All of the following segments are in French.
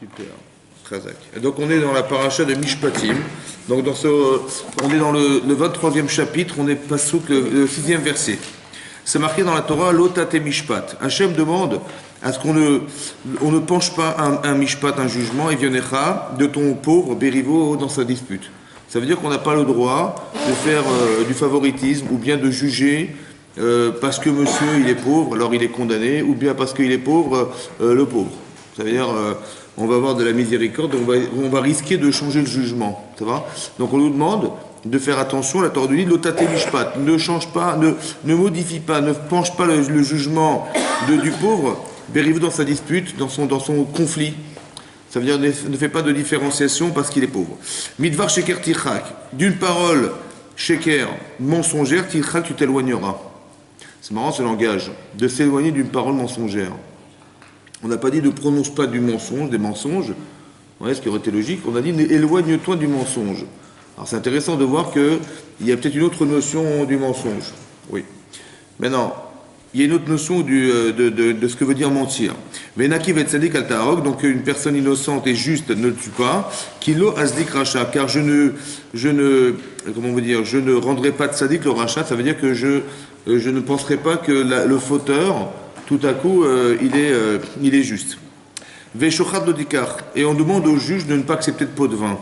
Super. Khazak. Et donc on est dans la paracha de Mishpatim. Donc on est dans le 23e chapitre, on est pasouk le 6e verset. C'est marqué dans la Torah, Lotate Mishpat. Hachem demande à ce qu'on ne penche pas un mishpat, un jugement, et vionecha de ton pauvre Berivo dans sa dispute. Ça veut dire qu'on n'a pas le droit de faire du favoritisme ou bien de juger parce que monsieur il est pauvre, alors il est condamné, ou bien parce qu'il est pauvre, le pauvre. Ça veut dire on va avoir de la miséricorde, on va risquer de changer le jugement. Ça va ? Donc on nous demande de faire attention, la Torah nous dit l'otate mishpat, ne change pas, ne modifie pas, ne penche pas le jugement du pauvre, Berivo dans sa dispute, dans son conflit. Ça veut dire ne fait pas de différenciation parce qu'il est pauvre. Midvar sheker tichak, d'une parole sheker, mensongère, tichak, tu t'éloigneras. C'est marrant ce langage, de s'éloigner d'une parole mensongère. On n'a pas dit ne prononce pas du mensonge, des mensonges, ouais, ce qui aurait été logique, on a dit éloigne-toi du mensonge. Alors c'est intéressant de voir qu'il y a peut-être une autre notion du mensonge. Oui. Maintenant, il y a une autre notion de ce que veut dire mentir. Venaki vetzadik al ta'arok, donc une personne innocente et juste ne tue pas. Kilo asdik racha, car je ne rendrai pas de sadik le rachat. Ça veut dire que je ne penserai pas que le fauteur, tout à coup, il est juste. Veshochad lodikar, et on demande au juge de ne pas accepter de pot de vin.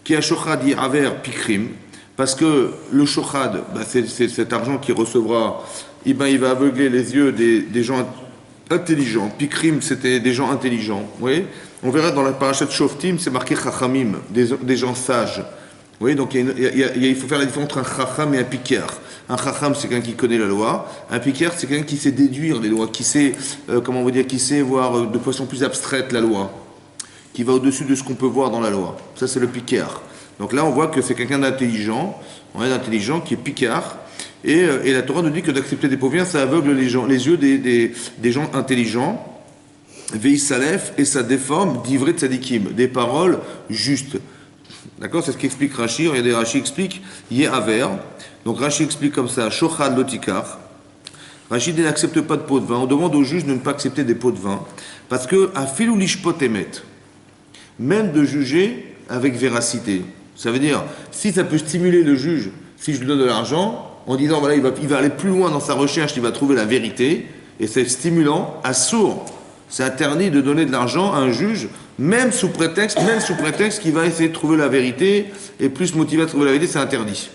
Qui a shochad aver pikrim, parce que le shochad, c'est cet argent qu'il recevra. Il va aveugler les yeux des gens intelligents. Pikrim, c'était des gens intelligents. Oui, on verra dans la parashat Shoftim, c'est marqué chachamim, des gens sages. Oui, donc il faut faire la différence entre un chacham et un pikar. Un chacham, c'est quelqu'un qui connaît la loi. Un pikar, c'est quelqu'un qui sait déduire les lois, qui sait, qui sait voir de façon plus abstraite la loi, qui va au-dessus de ce qu'on peut voir dans la loi. Ça, c'est le pikar. Donc là, on voit que c'est quelqu'un d'intelligent, qui est pikar. Et la Torah nous dit que d'accepter des pauvres, ça aveugle les yeux des gens intelligents. Veisalef, et ça déforme d'ivrei tzadikim, des paroles justes. D'accord ? C'est ce qu'explique Rashi. Regardez, Rashi explique Yehaver. Donc Rashi explique comme ça Shochad lotikar. Rashi n'accepte pas de pot de vin. On demande au juge de ne pas accepter des pots de vin. Parce que afilou lishpot emet, même de juger avec véracité. Ça veut dire, si ça peut stimuler le juge, si je lui donne de l'argent, en disant voilà, il va aller plus loin dans sa recherche, il va trouver la vérité, et c'est stimulant, assourd. C'est interdit de donner de l'argent à un juge, même sous prétexte qu'il va essayer de trouver la vérité, et plus motivé à trouver la vérité, c'est interdit.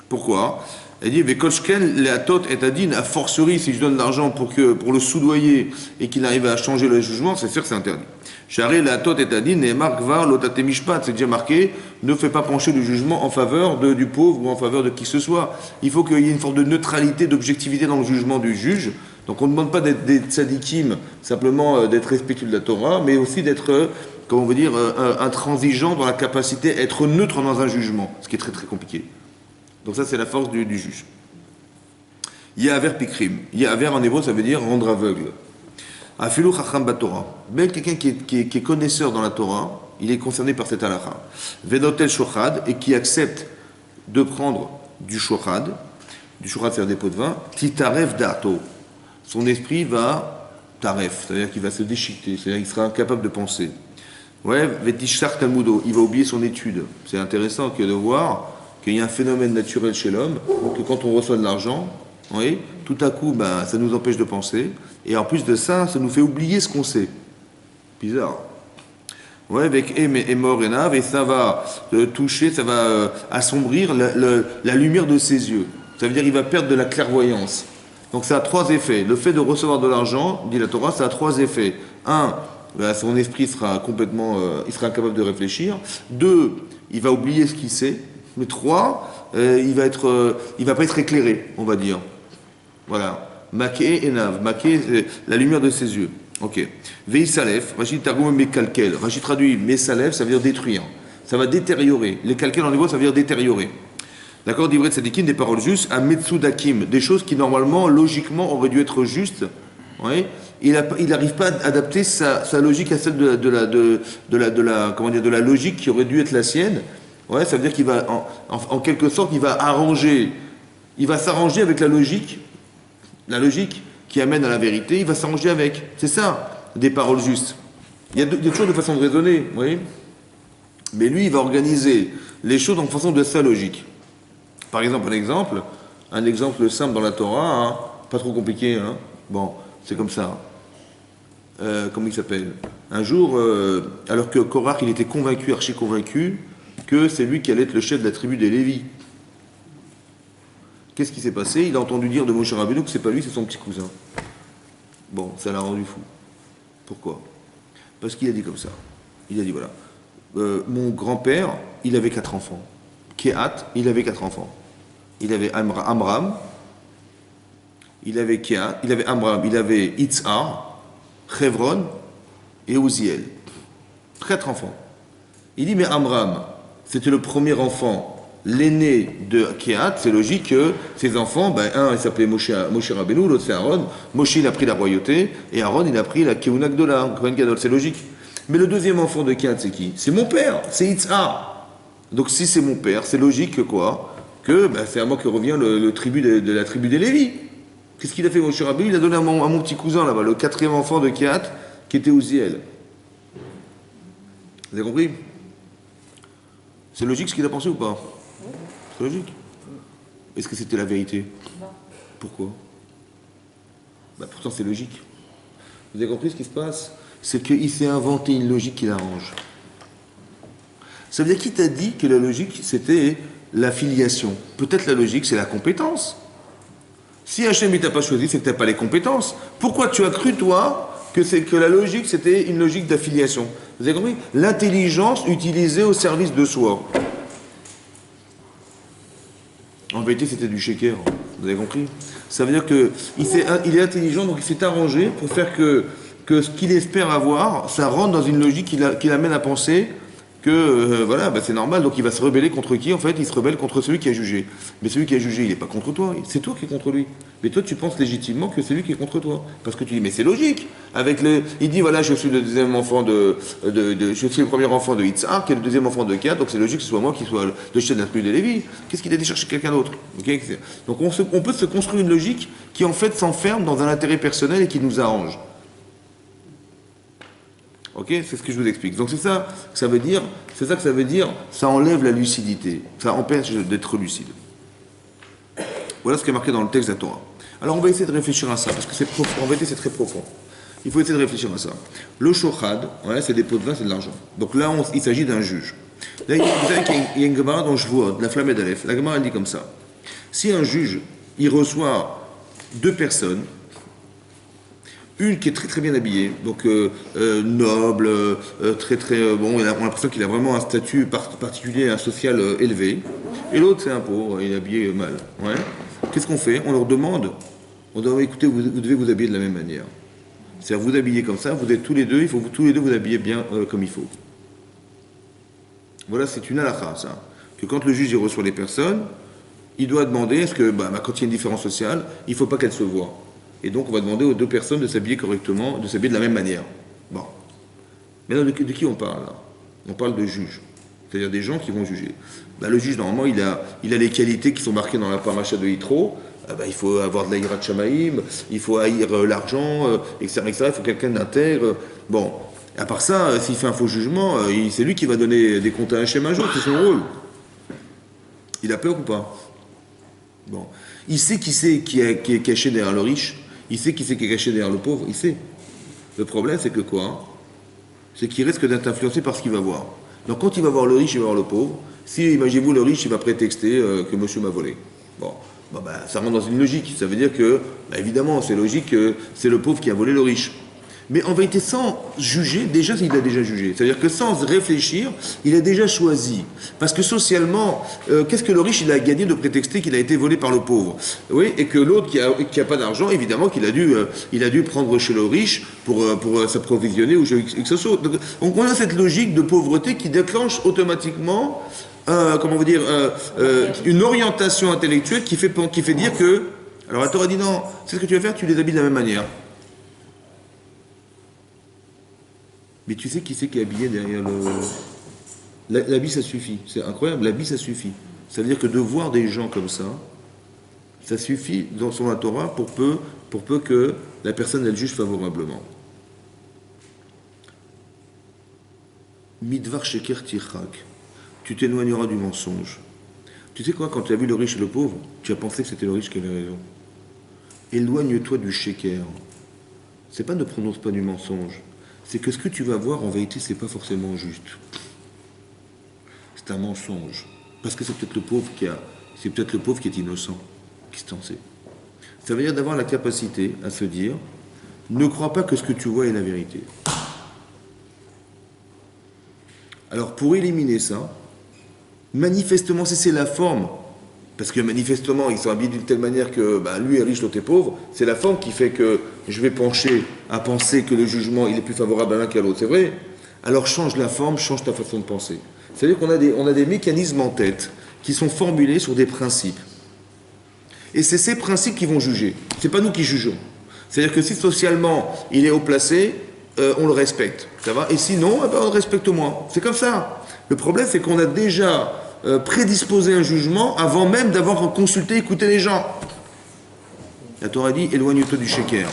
Pourquoi ? Elle dit, Vekoshken, Leatot et Adin, a fortiori, si je donne de l'argent pour le soudoyer et qu'il arrive à changer le jugement, c'est sûr que c'est interdit. Charé, Leatot et Adin, et Mark Var, Lotate Mishpat, c'est déjà marqué, ne fais pas pencher le jugement en faveur du pauvre ou en faveur de qui que ce soit. Il faut qu'il y ait une forme de neutralité, d'objectivité dans le jugement du juge. Donc on ne demande pas d'être des tzadikim, simplement d'être respectueux de la Torah, mais aussi d'être, intransigeant dans la capacité à être neutre dans un jugement, ce qui est très très compliqué. Donc ça, c'est la force du juge. Yahaver pikrim. Yahaver en hébreu, ça veut dire rendre aveugle. Afilu chacham batorah. Même quelqu'un qui est connaisseur dans la Torah, il est concerné par cette halakha. Venotel shochad, et qui accepte de prendre du shochad, c'est-à-dire des pots de vin, titaref dato. Son esprit va taref, c'est-à-dire qu'il va se déchiqueter, c'est-à-dire qu'il sera incapable de penser. Ouais, vetishtar talmudo, il va oublier son étude. C'est intéressant de voir qu'il y a un phénomène naturel chez l'homme, que quand on reçoit de l'argent, oui, tout à coup, ça nous empêche de penser, et en plus de ça, ça nous fait oublier ce qu'on sait. Bizarre. Ouais, avec Emor et Nav, et ça va toucher, ça va assombrir la lumière de ses yeux. Ça veut dire qu'il va perdre de la clairvoyance. Donc ça a trois effets. Le fait de recevoir de l'argent, dit la Torah, ça a trois effets. Un, son esprit sera complètement, il sera incapable de réfléchir. Deux, il va oublier ce qu'il sait. Mais trois, il va pas être éclairé, on va dire. Voilà. Maké et Nav. Maké, c'est la lumière de ses yeux. Ok. Veisalef, Rachid Targum Mekalkel. Rachid traduit Mesalef, ça veut dire détruire. Ça va détériorer. Les kalkel en hébreu, ça veut dire détériorer. D'accord, d'Ivret Tzadikim, des paroles justes, à Metsudakim, des choses qui normalement, logiquement, auraient dû être justes. Ouais. Il n'arrive pas à adapter sa logique à celle de la logique qui aurait dû être la sienne. Ouais, ça veut dire qu'il va, en quelque sorte, il va s'arranger avec la logique qui amène à la vérité, il va s'arranger avec. C'est ça, des paroles justes. il y a toujours deux façons de raisonner, vous voyez. Mais lui, il va organiser les choses en fonction de sa logique. Par exemple, un exemple simple dans la Torah, hein, pas trop compliqué, hein. Bon, c'est comme ça. Comment il s'appelle? Un jour, alors que Korach, il était convaincu, archi convaincu, que c'est lui qui allait être le chef de la tribu des Lévis. Qu'est-ce qui s'est passé? Il a entendu dire de Moshe Rabbeinu que c'est pas lui, c'est son petit cousin. Bon, ça l'a rendu fou. Pourquoi? Parce qu'il a dit comme ça. Il a dit voilà, mon grand-père, il avait 4 enfants. Kehat, il avait 4 enfants. Il avait Amram, il avait Kehat, il avait Amram, il avait Itzhar, Chevron et Uziel. 4 enfants. Il dit mais Amram, c'était le premier enfant, l'aîné de Kehat, c'est logique que ses enfants, ben, un il s'appelait Moshe Rabbeinu, l'autre c'est Aaron. Moshe il a pris la royauté et Aaron il a pris la Keuna Gdola, Kohen Gadol, c'est logique. Mais le deuxième enfant de Kehat c'est qui? C'est mon père, c'est Itzhar. Donc si c'est mon père, c'est logique que quoi? Que ben, c'est à moi que revient le tribut de la tribu des Lévis. Qu'est-ce qu'il a fait Moshe Rabbeinu? Il a donné à mon petit cousin là-bas, le 4e enfant de Kehat, qui était Uziel. Vous avez compris? C'est logique ce qu'il a pensé ou pas? C'est logique. Est-ce que c'était la vérité? Non. Pourquoi? Bah pourtant c'est logique. Vous avez compris ce qui se passe? C'est qu'il s'est inventé une logique qui l'arrange. Ça veut dire qui t'a dit que la logique c'était la filiation? Peut-être la logique c'est la compétence. Si Hachem ne t'a pas choisi, c'est que tu n'as pas les compétences. Pourquoi tu as cru toi que la logique c'était une logique d'affiliation? Vous avez compris? L'intelligence utilisée au service de soi. En vérité, c'était du shaker. Vous avez compris? Ça veut dire qu'il est intelligent, donc il s'est arrangé pour faire que ce qu'il espère avoir, ça rentre dans une logique qui l'amène à penser que, voilà, bah c'est normal. Donc il va se rebeller contre qui? En fait, il se rebelle contre celui qui a jugé. Mais celui qui a jugé, il n'est pas contre toi. C'est toi qui es contre lui. Mais toi, tu penses légitimement que c'est lui qui est contre toi. Parce que tu dis, mais c'est logique. Il dit, voilà, je suis le deuxième enfant je suis le premier enfant de Yitzhak, qui est le deuxième enfant de Kehat, donc c'est logique que ce soit moi qui soit le chef de la tribu de Lévi. Qu'est-ce qu'il a dit chercher quelqu'un d'autre? Okay? Donc on peut se construire une logique qui en fait s'enferme dans un intérêt personnel et qui nous arrange. Ok, c'est ce que je vous explique. Donc c'est ça que ça veut dire. C'est ça que ça veut dire. Ça enlève la lucidité. Ça empêche d'être lucide. Voilà ce qui est marqué dans le texte de la Torah. Alors on va essayer de réfléchir à ça parce que c'est profond. En vérité, c'est très profond. Il faut essayer de réfléchir à ça. Le shochad, ouais, c'est des pots de vin, c'est de l'argent. Donc là, il s'agit d'un juge. Là, vous savez qu'il y a une Gemara dont je vois, de la flamme et d'Aleph. La Gemara elle dit comme ça. Si un juge, il reçoit 2 personnes. Une qui est très très bien habillée, donc noble, très très bon, on a l'impression qu'il a vraiment un statut particulier, un social élevé. Et l'autre c'est un pauvre, il est habillé mal. Ouais. Qu'est-ce qu'on fait? On leur demande, écoutez, vous devez vous habiller de la même manière. C'est-à-dire vous habiller comme ça, vous êtes tous les deux, il faut que tous les deux vous habiller bien comme il faut. Voilà, c'est une halakha ça. Que quand le juge il reçoit les personnes, il doit demander, est-ce que quand il y a une différence sociale, il ne faut pas qu'elle se voie. Et donc, on va demander aux 2 personnes de s'habiller correctement, de s'habiller de la même manière. Bon. Maintenant, de qui on parle là? On parle de juges. C'est-à-dire des gens qui vont juger. Le juge, normalement, il a les qualités qui sont marquées dans la paracha de Yitro. Il faut avoir de la hirat shamaïm, il faut haïr l'argent, etc., etc. Il faut quelqu'un d'intègre. Bon. À part ça, s'il fait un faux jugement, c'est lui qui va donner des comptes à Hachem un jour, c'est son rôle. Il a peur ou pas? Bon. Il sait qui est caché derrière le riche. Il sait qui c'est qui est caché derrière le pauvre, il sait. Le problème, c'est que quoi? C'est qu'il risque d'être influencé par ce qu'il va voir. Donc quand il va voir le riche, il va voir le pauvre. Si, imaginez-vous, le riche, il va prétexter que monsieur m'a volé. Bon, ça rentre dans une logique. Ça veut dire que, évidemment, c'est logique que c'est le pauvre qui a volé le riche. Mais en vérité, sans juger, déjà, il a déjà jugé. C'est-à-dire que sans réfléchir, il a déjà choisi. Parce que socialement, qu'est-ce que le riche, il a gagné de prétexter qu'il a été volé par le pauvre? Oui, et que l'autre qui a pas d'argent, évidemment qu'il a dû prendre chez le riche pour s'approvisionner ou que ce soit. Donc on a cette logique de pauvreté qui déclenche automatiquement, une orientation intellectuelle qui fait dire que, alors la Torah dit non, c'est ce que tu vas faire, tu les habilles de la même manière. Mais tu sais qui c'est qui est habillé derrière l'habit, ça suffit. C'est incroyable, l'habit, ça suffit. Ça veut dire que de voir des gens comme ça suffit dans son Torah pour peu que la personne, elle juge favorablement. Midvar sheker tichak. Tu t'éloigneras du mensonge. Tu sais quoi, quand tu as vu le riche et le pauvre, tu as pensé que c'était le riche qui avait raison. Éloigne-toi du sheker. C'est pas ne prononce pas du mensonge. C'est que ce que tu vas voir, en vérité, c'est pas forcément juste. C'est un mensonge. Parce que c'est peut-être le pauvre c'est peut-être le pauvre qui est innocent, qui se sait. Ça veut dire d'avoir la capacité à se dire, ne crois pas que ce que tu vois est la vérité. Alors pour éliminer ça, manifestement, si c'est la forme, parce que manifestement, ils sont habillés d'une telle manière que lui est riche, l'autre est pauvre, c'est la forme qui fait que je vais pencher à penser que le jugement il est plus favorable à l'un qu'à l'autre, c'est vrai. Alors change la forme, change ta façon de penser. C'est-à-dire qu'on a des mécanismes en tête qui sont formulés sur des principes. Et c'est ces principes qui vont juger. C'est pas nous qui jugeons. C'est-à-dire que si socialement il est haut placé, on le respecte. Ça va? Et sinon, on le respecte moins. C'est comme ça. Le problème, c'est qu'on a déjà prédisposé un jugement avant même d'avoir consulté, écouté les gens. La Torah dit, éloigne-toi du sheker.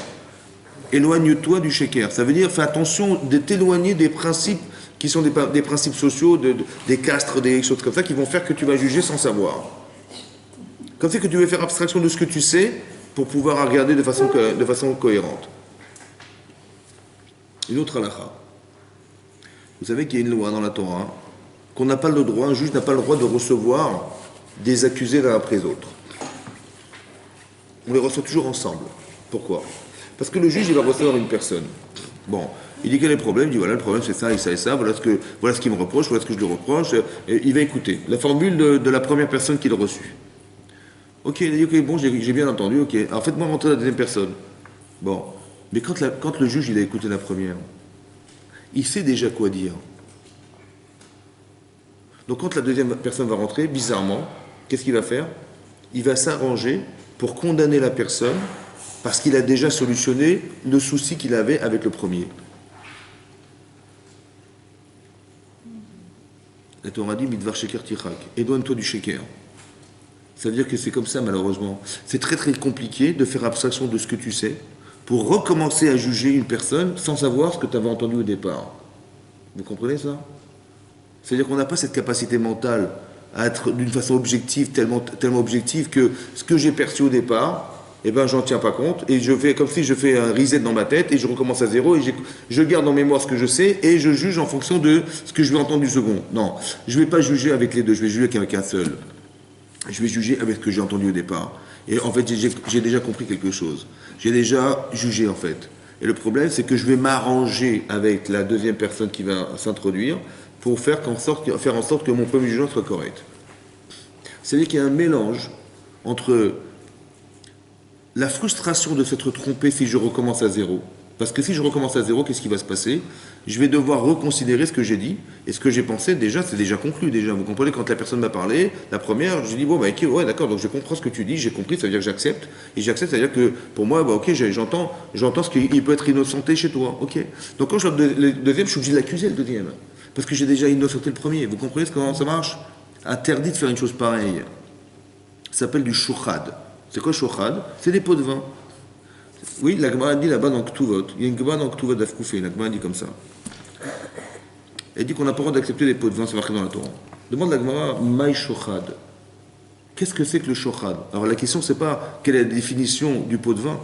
Éloigne-toi du sheker. Ça veut dire, fais attention de t'éloigner des principes qui sont des principes sociaux, des castres, des choses comme ça, qui vont faire que tu vas juger sans savoir. Comme c'est que tu veux faire abstraction de ce que tu sais pour pouvoir regarder de façon cohérente. Une autre halakha. Vous savez qu'il y a une loi dans la Torah qu'on n'a pas le droit, un juge n'a pas le droit de recevoir des accusés l'un après l'autre. On les reçoit toujours ensemble. Pourquoi? Parce que le juge, il va recevoir une personne. Bon, il dit quel est le problème? Il dit voilà, le problème c'est ça et ça et ça, voilà ce qu'il me reproche, voilà ce que je lui reproche. Et il va écouter. La formule de la première personne qu'il a reçue. Ok, il a dit ok, bon, j'ai bien entendu, ok. Alors faites-moi rentrer la deuxième personne. Bon, mais quand le juge il a écouté la première, il sait déjà quoi dire. Donc quand la deuxième personne va rentrer, bizarrement, qu'est-ce qu'il va faire? Il va s'arranger pour condamner la personne parce qu'il a déjà solutionné le souci qu'il avait avec le premier. La Torah dit Midvar sheker tichak. Éloigne-toi du sheker. Ça veut dire que c'est comme ça, malheureusement. C'est très très compliqué de faire abstraction de ce que tu sais pour recommencer à juger une personne sans savoir ce que tu avais entendu au départ. Vous comprenez ça? C'est-à-dire qu'on n'a pas cette capacité mentale à être d'une façon objective, tellement objective que ce que j'ai perçu au départ, eh ben, j'en tiens pas compte et je fais comme si je fais un reset dans ma tête et je recommence à zéro et je garde en mémoire ce que je sais et je juge en fonction de ce que je vais entendre du second. Non, je ne vais pas juger avec les deux, je vais juger avec un seul. Je vais juger avec ce que j'ai entendu au départ. Et en fait, j'ai déjà compris quelque chose. J'ai déjà jugé, en fait. Et le problème, c'est que je vais m'arranger avec la deuxième personne qui va s'introduire pour faire en sorte que mon premier jugement soit correct. C'est-à-dire qu'il y a un mélange entre la frustration de s'être trompé si je recommence à zéro. Parce que si je recommence à zéro, qu'est-ce qui va se passer? Je vais devoir reconsidérer ce que j'ai dit. Et ce que j'ai pensé, déjà, c'est déjà conclu. Déjà. Vous comprenez, quand la personne m'a parlé, la première, j'ai dit, bon, ok, ouais, d'accord, donc je comprends ce que tu dis, j'ai compris, ça veut dire que j'accepte. Et j'accepte, ça veut dire que pour moi, ok, j'entends ce qu'il peut être innocenté chez toi. Ok. Donc quand je vois le deuxième, je suis obligé de l'accuser, le deuxième. Parce que j'ai déjà innocenté le premier. Vous comprenez comment ça marche? Interdit de faire une chose pareille. Ça s'appelle du shouchad. C'est quoi shouchad? C'est des pots de vin. Oui, la Gemara dit là-bas dans Ktuvot, il y a une Gemara dans Ktuvot d'Afkoufé, la Gemara dit comme ça. Elle dit qu'on n'a pas le droit d'accepter les pots de vin, c'est marqué dans la Torah. Demande la Gemara, Maï Shochad. Qu'est-ce que c'est que le Shochad? Alors la question, c'est pas quelle est la définition du pot de vin.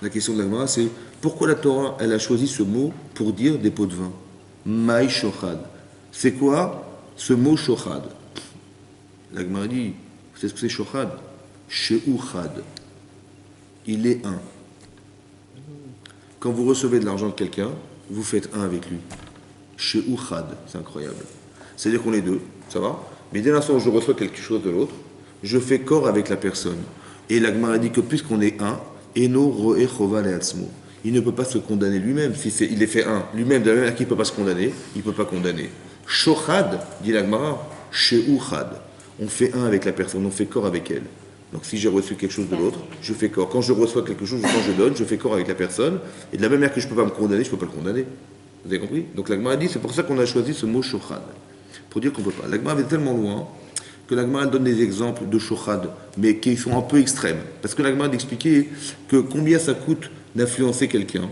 La question de la Gemara, c'est pourquoi la Torah, elle a choisi ce mot pour dire des pots de vin? Maï Shochad. C'est quoi ce mot Shochad? La Gemara dit, vous savez ce que c'est Shochad? Sheuchad. Il est un. Quand vous recevez de l'argent de quelqu'un, vous faites un avec lui. Chez Ouchad, c'est incroyable. C'est-à-dire qu'on est deux, ça va? Mais dès l'instant où je reçois quelque chose de l'autre, je fais corps avec la personne. Et la Gemara dit que puisqu'on est un, Eno roe chova leatzmo. Il ne peut pas se condamner lui-même. Si il est fait un, lui-même, de la même manière qu'il ne peut pas se condamner, il ne peut pas condamner. Shochad, dit la Gemara, chez Ouchad. On fait un avec la personne, on fait corps avec elle. Donc si j'ai reçu quelque chose de l'autre, je fais corps. Quand je reçois quelque chose, quand je donne, je fais corps avec la personne. Et de la même manière que je ne peux pas me condamner, je ne peux pas le condamner. Vous avez compris? Donc l'Agma a dit, c'est pour ça qu'on a choisi ce mot shochad. Pour dire qu'on ne peut pas. L'Agma va tellement loin que l'Agma donne des exemples de shochad, mais qui sont un peu extrêmes. Parce que l'Agma a d'expliquer que combien ça coûte d'influencer quelqu'un.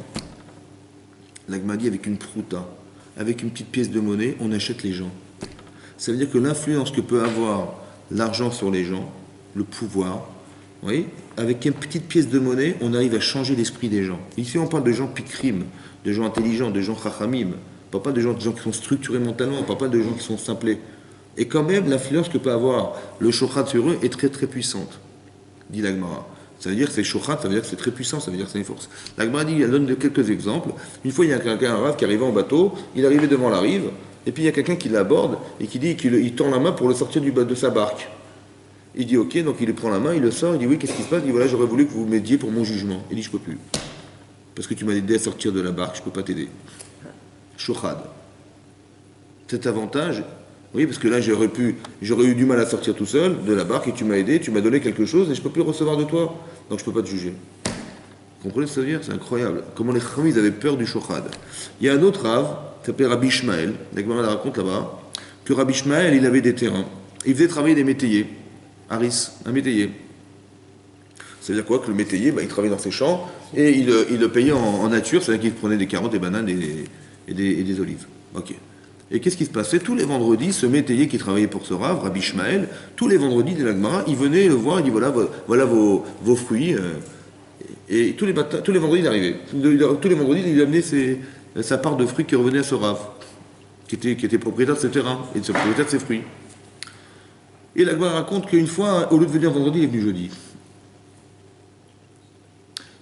L'Agma dit avec une prouta. avec une petite pièce de monnaie, on achète les gens. Ça veut dire que l'influence que peut avoir l'argent sur les gens, le pouvoir, oui, avec une petite pièce de monnaie, on arrive à changer l'esprit des gens. Ici, on parle de gens pikrim, de gens intelligents, de gens chachamim, pas de gens qui sont structurés mentalement, pas de gens qui sont simplés. Et quand même, l'influence que peut avoir le shochat sur eux est très très puissante, dit l'Agmara. Ça veut dire que c'est shochat, ça veut dire que c'est très puissant, ça veut dire que c'est une force. L'Agmara dit, elle donne quelques exemples. Une fois, il y a quelqu'un, un rave, qui arrivait en bateau, il arrivait devant la rive, et puis il y a quelqu'un qui l'aborde et qui dit qu'il tend la main pour le sortir de sa barque. Il dit ok, donc il lui prend la main, il le sort, il dit oui, qu'est-ce qui se passe? Il dit voilà, j'aurais voulu que vous m'aidiez pour mon jugement. Il dit je peux plus. Parce que tu m'as aidé à sortir de la barque, je peux pas t'aider. Shochad. Cet avantage, oui, parce que là j'aurais eu du mal à sortir tout seul de la barque et tu m'as aidé, tu m'as donné quelque chose et je peux plus recevoir de toi. Donc je peux pas te juger. Vous comprenez ce que ça veut dire? C'est incroyable. Comment les Chachamim, ils avaient peur du Shochad. Il y a un autre Rav, qui s'appelait Rabbi Ishmael, la Gemara raconte là-bas, que Rabbi Ishmael, il avait des terrains. Il faisait travailler des métayers. Haris, un métayer. Ça veut dire quoi? Que le métayer, il travaillait dans ses champs et il le payait en nature, c'est-à-dire qu'il prenait des carottes, des bananes et des olives. Ok. Et qu'est-ce qui se passait? Tous les vendredis, ce métayer qui travaillait pour ce Rav, Rabbi Ishmael, tous les vendredis de la Gemara, il venait le voir, il dit voilà vos fruits. Et tous les vendredis, il arrivait. Tous les vendredis, il amenait sa part de fruits qui revenait à ce Rav, qui était propriétaire de ses terrains et propriétaire de ses fruits. Et la Gemara raconte qu'une fois, au lieu de venir vendredi, il est venu jeudi.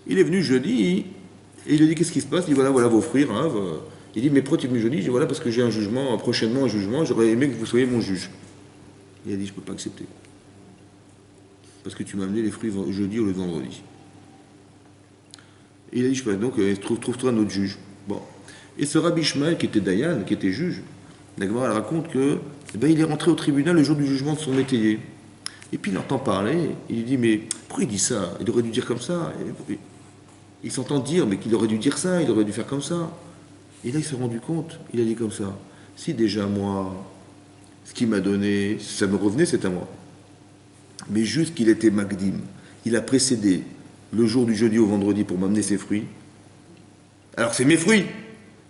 Il est venu jeudi, et il a dit qu'est-ce qui se passe? Il dit voilà vos fruits, Rav. Il dit mais pourquoi tu es venu jeudi? Je dis voilà parce que j'ai un jugement, prochainement un jugement, j'aurais aimé que vous soyez mon juge. Il a dit je ne peux pas accepter. Parce que tu m'as amené les fruits jeudi au lieu de vendredi. Et il a dit je peux donc trouve-toi un autre juge. Bon. Et ce Rabbi Ishmael qui était Dayan, qui était juge, la Gemara raconte que il est rentré au tribunal le jour du jugement de son métayer. Et puis il entend parler, il lui dit mais pourquoi il dit ça? Il aurait dû dire comme ça. Il s'entend dire mais qu'il aurait dû dire ça, il aurait dû faire comme ça. Et là il s'est rendu compte, il a dit comme ça, si déjà moi, ce qu'il m'a donné, si ça me revenait, c'est à moi. Mais juste qu'il était Magdim, il a précédé le jour du jeudi au vendredi pour m'amener ses fruits. Alors c'est mes fruits.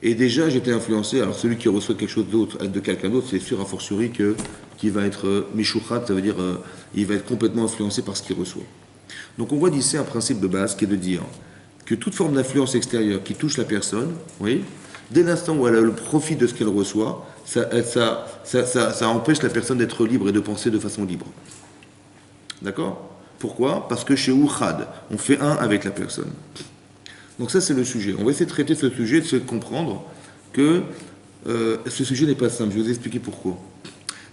Et déjà, j'étais influencé. Alors, celui qui reçoit quelque chose d'autre, de quelqu'un d'autre, c'est sûr, a fortiori, qu'il va être Meshouchat, ça veut dire, il va être complètement influencé par ce qu'il reçoit. Donc, on voit d'ici un principe de base qui est de dire que toute forme d'influence extérieure qui touche la personne, oui, dès l'instant où elle a le profit de ce qu'elle reçoit, ça empêche la personne d'être libre et de penser de façon libre. D'accord? Pourquoi? Parce que chez Ouchad, on fait un avec la personne. Donc ça, c'est le sujet. On va essayer de traiter ce sujet, de comprendre que ce sujet n'est pas simple. Je vais vous expliquer pourquoi.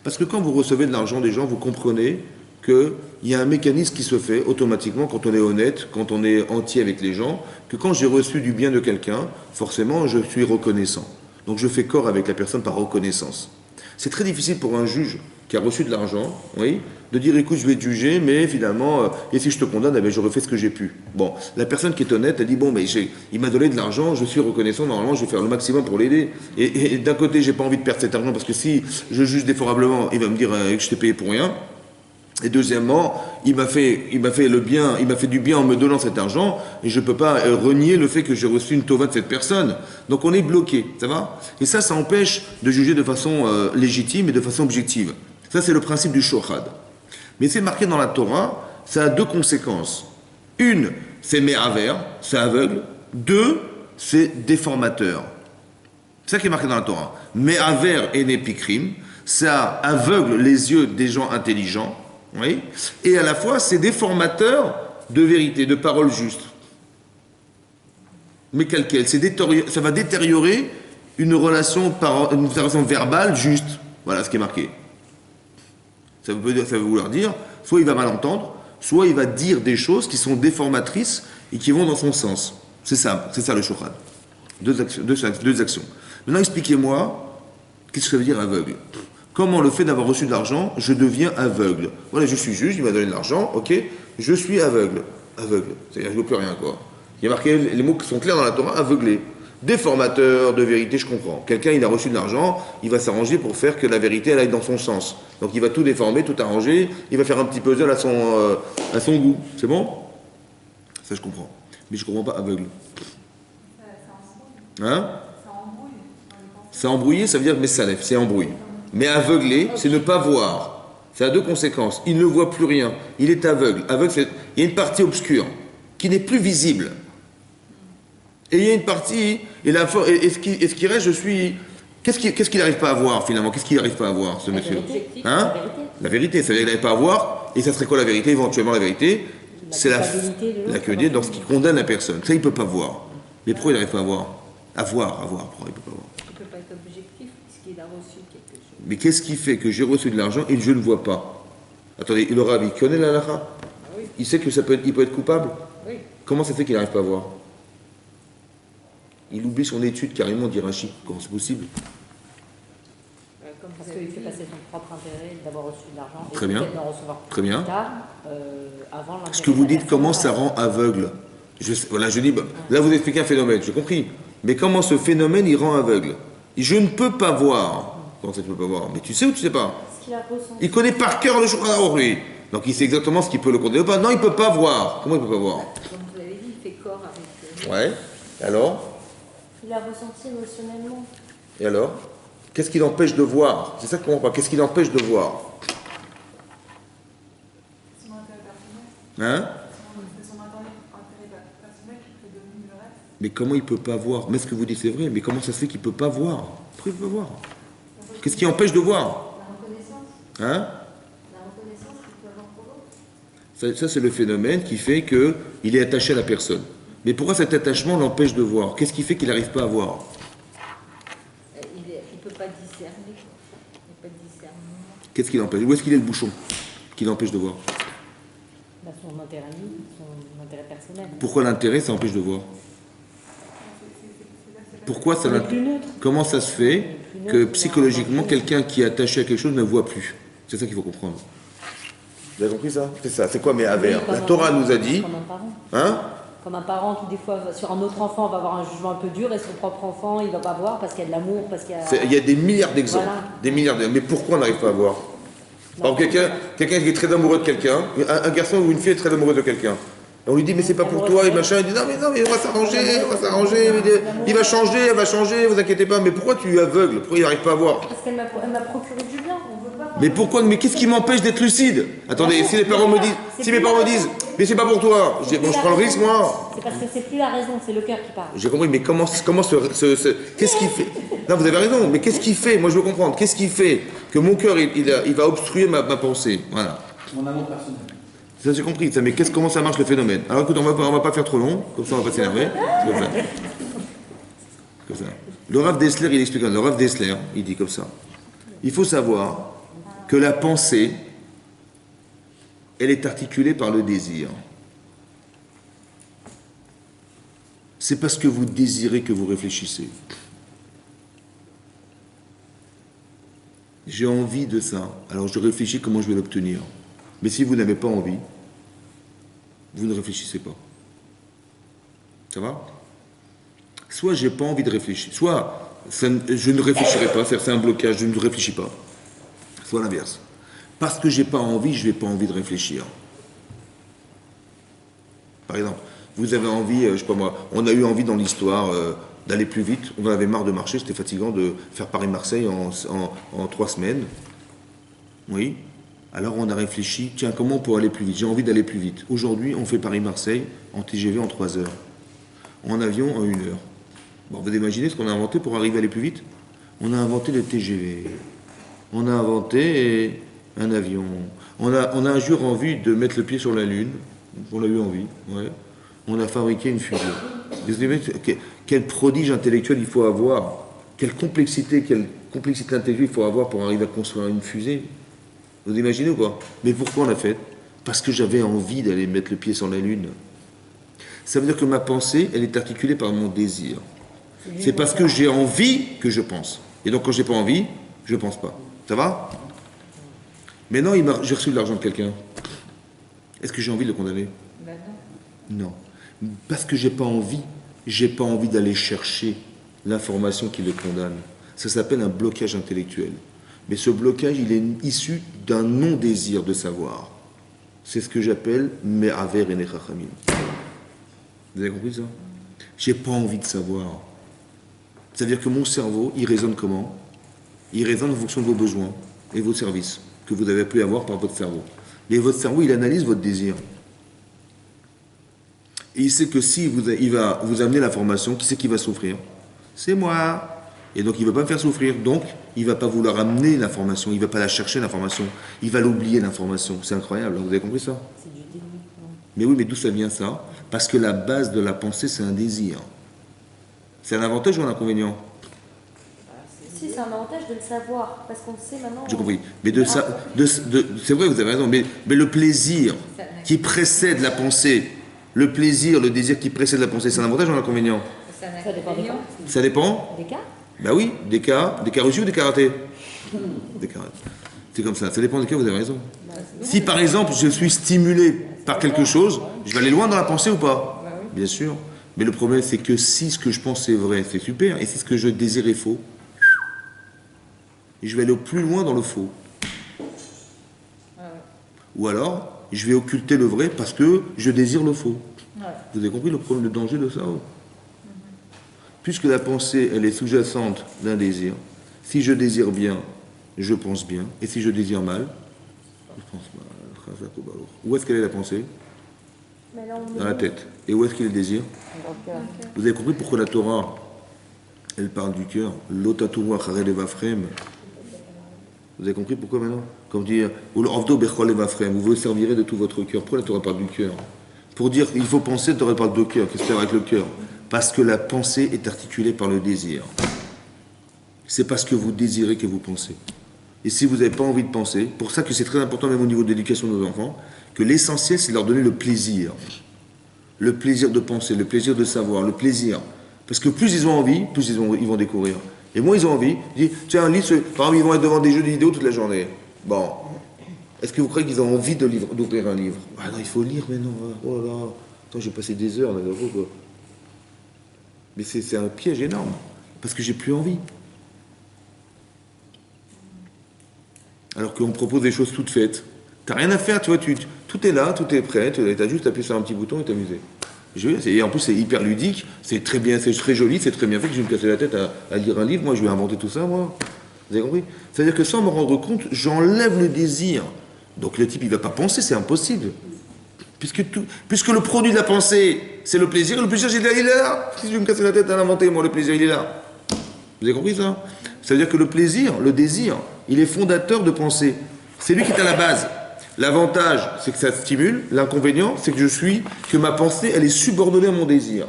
Parce que quand vous recevez de l'argent des gens, vous comprenez qu'il y a un mécanisme qui se fait automatiquement quand on est honnête, quand on est entier avec les gens, que quand j'ai reçu du bien de quelqu'un, forcément, je suis reconnaissant. Donc je fais corps avec la personne par reconnaissance. C'est très difficile pour un juge qui a reçu de l'argent, oui, de dire écoute, je vais te juger, mais finalement, et si je te condamne, eh bien, j'aurais fait ce que j'ai pu. Bon, la personne qui est honnête, elle dit bon, mais il m'a donné de l'argent, je suis reconnaissant, normalement, je vais faire le maximum pour l'aider. Et d'un côté, j'ai pas envie de perdre cet argent parce que si je juge défavorablement, il va me dire que je t'ai payé pour rien. Et deuxièmement, il m'a fait du bien en me donnant cet argent, et je ne peux pas renier le fait que j'ai reçu une tova de cette personne. Donc on est bloqué, ça va? Et ça empêche de juger de façon légitime et de façon objective. Ça, c'est le principe du shochad. Mais c'est marqué dans la Torah, ça a deux conséquences. Une, c'est me'aver, c'est aveugle. Deux, c'est déformateur. C'est ça qui est marqué dans la Torah. Me'aver et nepikrim, ça aveugle les yeux des gens intelligents. Oui. Et à la fois, c'est déformateur de vérité, de paroles justes. Mais quelle ça va détériorer une relation verbale juste. Voilà ce qui est marqué. Ça veut vouloir dire, soit il va mal entendre, soit il va dire des choses qui sont déformatrices et qui vont dans son sens. C'est ça le shochad. Deux actions. Maintenant, expliquez-moi, qu'est-ce que ça veut dire aveugle? Comment le fait d'avoir reçu de l'argent, je deviens aveugle? Voilà, je suis juge, il m'a donné de l'argent, ok, je suis aveugle. Aveugle, c'est-à-dire que je ne veux plus rien, quoi. Il y a marqué, les mots qui sont clairs dans la Torah, aveuglé. Déformateur de vérité, je comprends. Quelqu'un, il a reçu de l'argent, il va s'arranger pour faire que la vérité, elle aille dans son sens. Donc il va tout déformer, tout arranger, il va faire un petit puzzle à son goût. C'est bon? Ça, je comprends. Mais je ne comprends pas aveugle. Ça embrouille. Hein? Ça embrouille dans les Ça embrouillé, ça veut dire Messalef, c'est embrouillé. Mais aveuglé, c'est ne pas voir. Ça a deux conséquences. Il ne voit plus rien. Il est aveugle. Aveugle, il y a une partie obscure qui n'est plus visible. Et il y a une partie, et ce qui reste, je suis... Qu'est-ce qu'il n'arrive pas à voir finalement? Qu'est-ce qu'il n'arrive pas à voir, ce monsieur? Hein? La vérité, ça veut dire qu'il n'arrive pas à voir. Et ça serait quoi la vérité? Éventuellement, la vérité, c'est la culpabilité dans ce qui condamne la personne. Ça, il ne peut pas voir. Mais pourquoi il n'arrive pas à voir? À voir. Pourquoi il ne peut pas voir? Il ne peut pas être objectif puisqu'il a reçu quelque chose. Mais qu'est-ce qui fait que j'ai reçu de l'argent et que je ne vois pas? Attendez, le Rav, il connaît la halakha? Oui. Il sait qu'il peut être coupable? Oui. Comment ça fait qu'il n'arrive pas à voir? Il oublie son étude carrément, dit Rachid. Comment c'est possible? Comme Parce qu'il fait passer son propre intérêt d'avoir reçu de l'argent et Très bien. peut-être d'en recevoir Très bien. plus tard, avant l'intérêt. Ce que vous de la dites, comment ça personne. rend aveugle? Voilà, je dis, là vous expliquez un phénomène, j'ai compris. Mais comment ce phénomène, il rend aveugle? Je ne peux pas voir. Comment ça, tu ne peux pas voir? Mais tu sais ou tu sais pas? Ce qu'il a ressenti. Il connaît par cœur le Shulchan Aruch, lui. Donc il sait exactement ce qu'il peut le condamner ou pas. Non, il ne peut pas voir. Comment il ne peut pas voir? Comme vous l'avez dit, il fait corps avec Ouais. Alors? Il a ressenti émotionnellement. Et alors? Qu'est-ce qui l'empêche de voir? C'est ça que je comprends pas. Qu'est-ce qui l'empêche de voir? Son intérêt personnel. Hein? C'est son intérêt personnel qui prédomine le reste. Mais comment il peut pas voir? Mais ce que vous dites c'est vrai, mais comment ça se fait qu'il peut pas voir? Pourquoi il peut pas voir? Qu'est-ce qui empêche de voir? La reconnaissance. Hein? La reconnaissance qu'il peut avoir pour l'autre. Ça, c'est le phénomène qui fait qu'il est attaché à la personne. Mais pourquoi cet attachement l'empêche de voir? Qu'est-ce qui fait qu'il n'arrive pas à voir? Il ne peut pas discerner. Il n'y a pas de discernement. Qu'est-ce qui l'empêche? Où est-ce qu'il est le bouchon qui l'empêche de voir? Bah, son intérêt à lui, son intérêt personnel. Pourquoi l'intérêt, ça empêche de voir? Pourquoi ça On est l'intéresse? plus neutre. Comment ça se fait que psychologiquement, quelqu'un qui est attaché à quelque chose ne voit plus? C'est ça qu'il faut comprendre. Vous avez compris ça? C'est ça. C'est quoi mes avers? Oui, La Torah nous a dit... Comme un parent. Hein? Comme un parent qui, des fois, sur un autre enfant, va avoir un jugement un peu dur et son propre enfant, il ne va pas voir parce qu'il y a de l'amour, parce qu'il y a. Il y a des milliards d'exemples. Voilà. Des milliards d'exemples. Mais pourquoi on n'arrive pas à voir? Par exemple, quelqu'un qui est très amoureux de quelqu'un, un garçon ou une fille est très amoureux de quelqu'un. On lui dit, mais c'est pas pour toi, et machin. Il dit, non, mais on va s'arranger, il va changer, elle va changer, vous inquiétez pas. Mais pourquoi tu es aveugle? Pourquoi il n'arrive pas à voir? Parce qu'elle m'a procuré du bien, on veut pas. Mais pourquoi? Mais qu'est-ce qui m'empêche d'être lucide? Attendez, si les parents me disent, si mes parents me disent, mais c'est pas pour toi, je dis, bon, je prends le risque, moi. C'est parce que c'est plus la raison, c'est le cœur qui parle. J'ai compris, mais qu'est-ce qui fait? Non, vous avez raison, mais qu'est-ce qui fait? Moi, je veux comprendre. Qu'est-ce qui fait que mon cœur, il va obstruer ma pensée? Voilà. Mon amour personnel. Ça, j'ai compris. Ça, mais comment ça marche le phénomène? Alors, écoute, on va pas faire trop long, comme ça, on va pas s'énerver. C'est comme ça. Comme ça. Le Rav Dessler, il explique. Le Rav Dessler, il dit comme ça. Il faut savoir que la pensée, elle est articulée par le désir. C'est parce que vous désirez que vous réfléchissez. J'ai envie de ça, alors je réfléchis comment je vais l'obtenir. Mais si vous n'avez pas envie, vous ne réfléchissez pas. Ça va? Soit j'ai pas envie de réfléchir, soit je ne réfléchirai pas, c'est-à-dire c'est un blocage, je ne réfléchis pas. Soit l'inverse. Parce que j'ai pas envie, je n'ai pas envie de réfléchir. Par exemple, vous avez envie, je sais pas moi, on a eu envie dans l'histoire d'aller plus vite, on en avait marre de marcher, c'était fatigant de faire Paris-Marseille en 3 semaines. Oui. Alors on a réfléchi, tiens, comment on peut aller plus vite? J'ai envie d'aller plus vite. Aujourd'hui, on fait Paris-Marseille en TGV en 3 heures. En avion en 1 heure. Bon, vous imaginez ce qu'on a inventé pour arriver à aller plus vite? On a inventé le TGV. On a inventé un avion. On a un jour envie de mettre le pied sur la Lune. On l'a eu envie, ouais. On a fabriqué une fusée. Vous imaginez quel prodige intellectuel il faut avoir, quelle complexité intellectuelle il faut avoir pour arriver à construire une fusée. Vous imaginez ou pas? Mais pourquoi on l'a fait? Parce que j'avais envie d'aller mettre le pied sur la Lune. Ça veut dire que ma pensée, elle est articulée par mon désir. C'est parce que j'ai envie que je pense. Et donc quand j'ai pas envie, je pense pas. Ça va? Maintenant, j'ai reçu de l'argent de quelqu'un. Est-ce que j'ai envie de le condamner? Ben non. Non. Parce que j'ai pas envie d'aller chercher l'information qui le condamne. Ça s'appelle un blocage intellectuel. Mais ce blocage, il est issu d'un non-désir de savoir. C'est ce que j'appelle Me'aver et Nechachamim. Vous avez compris ça? J'ai pas envie de savoir. C'est-à-dire que mon cerveau, il raisonne comment? Il raisonne en fonction de vos besoins et vos services que vous avez pu avoir par votre cerveau. Et votre cerveau, il analyse votre désir. Et il sait que si il va vous amener l'information, qui c'est qui va souffrir? C'est moi. Et donc il ne veut pas me faire souffrir. Donc il ne va pas vouloir amener l'information, il ne va pas la chercher l'information. Il va l'oublier l'information. C'est incroyable, vous avez compris ça? C'est du déni. Mais oui, mais d'où ça vient ça? Parce que la base de la pensée, c'est un désir. C'est un avantage ou un inconvénient? Si, c'est un avantage de le savoir, parce qu'on le sait maintenant. J'ai compris. Mais c'est vrai, vous avez raison, mais le plaisir qui précède la pensée, le plaisir, le désir qui précède la pensée, c'est un avantage ou un inconvénient? C'est un Ça dépend des cas. inconvénient. Ça dépend? Des cas? Ben oui, des cas reçus ou des cas ratés? Des cas ratés. C'est comme ça dépend des cas, vous avez raison. Si par exemple je suis stimulé par quelque chose, je vais aller loin dans la pensée ou pas? Bien sûr. Mais le problème c'est que si ce que je pense est vrai, c'est super, et si ce que je désire est faux, je vais aller au plus loin dans le faux. Ou alors, je vais occulter le vrai parce que je désire le faux. Vous avez compris le problème, le danger de ça? Puisque la pensée, elle est sous-jacente d'un désir, si je désire bien, je pense bien, et si je désire mal, je pense mal. Où est-ce qu'elle est la pensée? Dans la tête. Et où est-ce qu'il est le désir? Vous avez compris pourquoi la Torah, elle parle du cœur? L'otatouwa charelevafrem. Vous avez compris pourquoi maintenant? Comme dire, vous vous servirez de tout votre cœur. Pourquoi la Torah parle du cœur? Pour dire qu'il faut penser, la Torah parle de cœur. Qu'est-ce qu'il y a avec le cœur? Parce que la pensée est articulée par le désir. C'est parce que vous désirez que vous pensez. Et si vous n'avez pas envie de penser, pour ça que c'est très important même au niveau de l'éducation de nos enfants, que l'essentiel c'est de leur donner le plaisir. Le plaisir de penser, le plaisir de savoir, le plaisir. Parce que plus ils ont envie, plus ils vont découvrir. Et moins ils ont envie, ils disent, tiens, par exemple, ils vont être devant des jeux vidéo toute la journée. Bon, est-ce que vous croyez qu'ils ont envie d'ouvrir un livre? Ah non, il faut lire maintenant. Oh là là, attends, j'ai passé des heures là-dedans, quoi. Mais c'est un piège énorme, parce que j'ai plus envie. Alors qu'on propose des choses toutes faites. T'as rien à faire, tu vois, tout est là, tout est prêt, t'as juste appuyé sur un petit bouton et t'amuser. Et en plus c'est hyper ludique, c'est très bien, c'est très joli, c'est très bien fait, que je vais me casser la tête à lire un livre, moi je vais inventer tout ça, moi. Vous avez compris? C'est-à-dire que sans me rendre compte, j'enlève le désir. Donc le type il va pas penser, c'est impossible. Puisque le produit de la pensée, c'est le plaisir, et le plaisir il est là. Si je vais me casser la tête à l'inventer, moi le plaisir il est là. Vous avez compris ça? Ça veut dire que le plaisir, le désir, il est fondateur de pensée. C'est lui qui est à la base. L'avantage, c'est que ça stimule. L'inconvénient, c'est que ma pensée, elle est subordonnée à mon désir.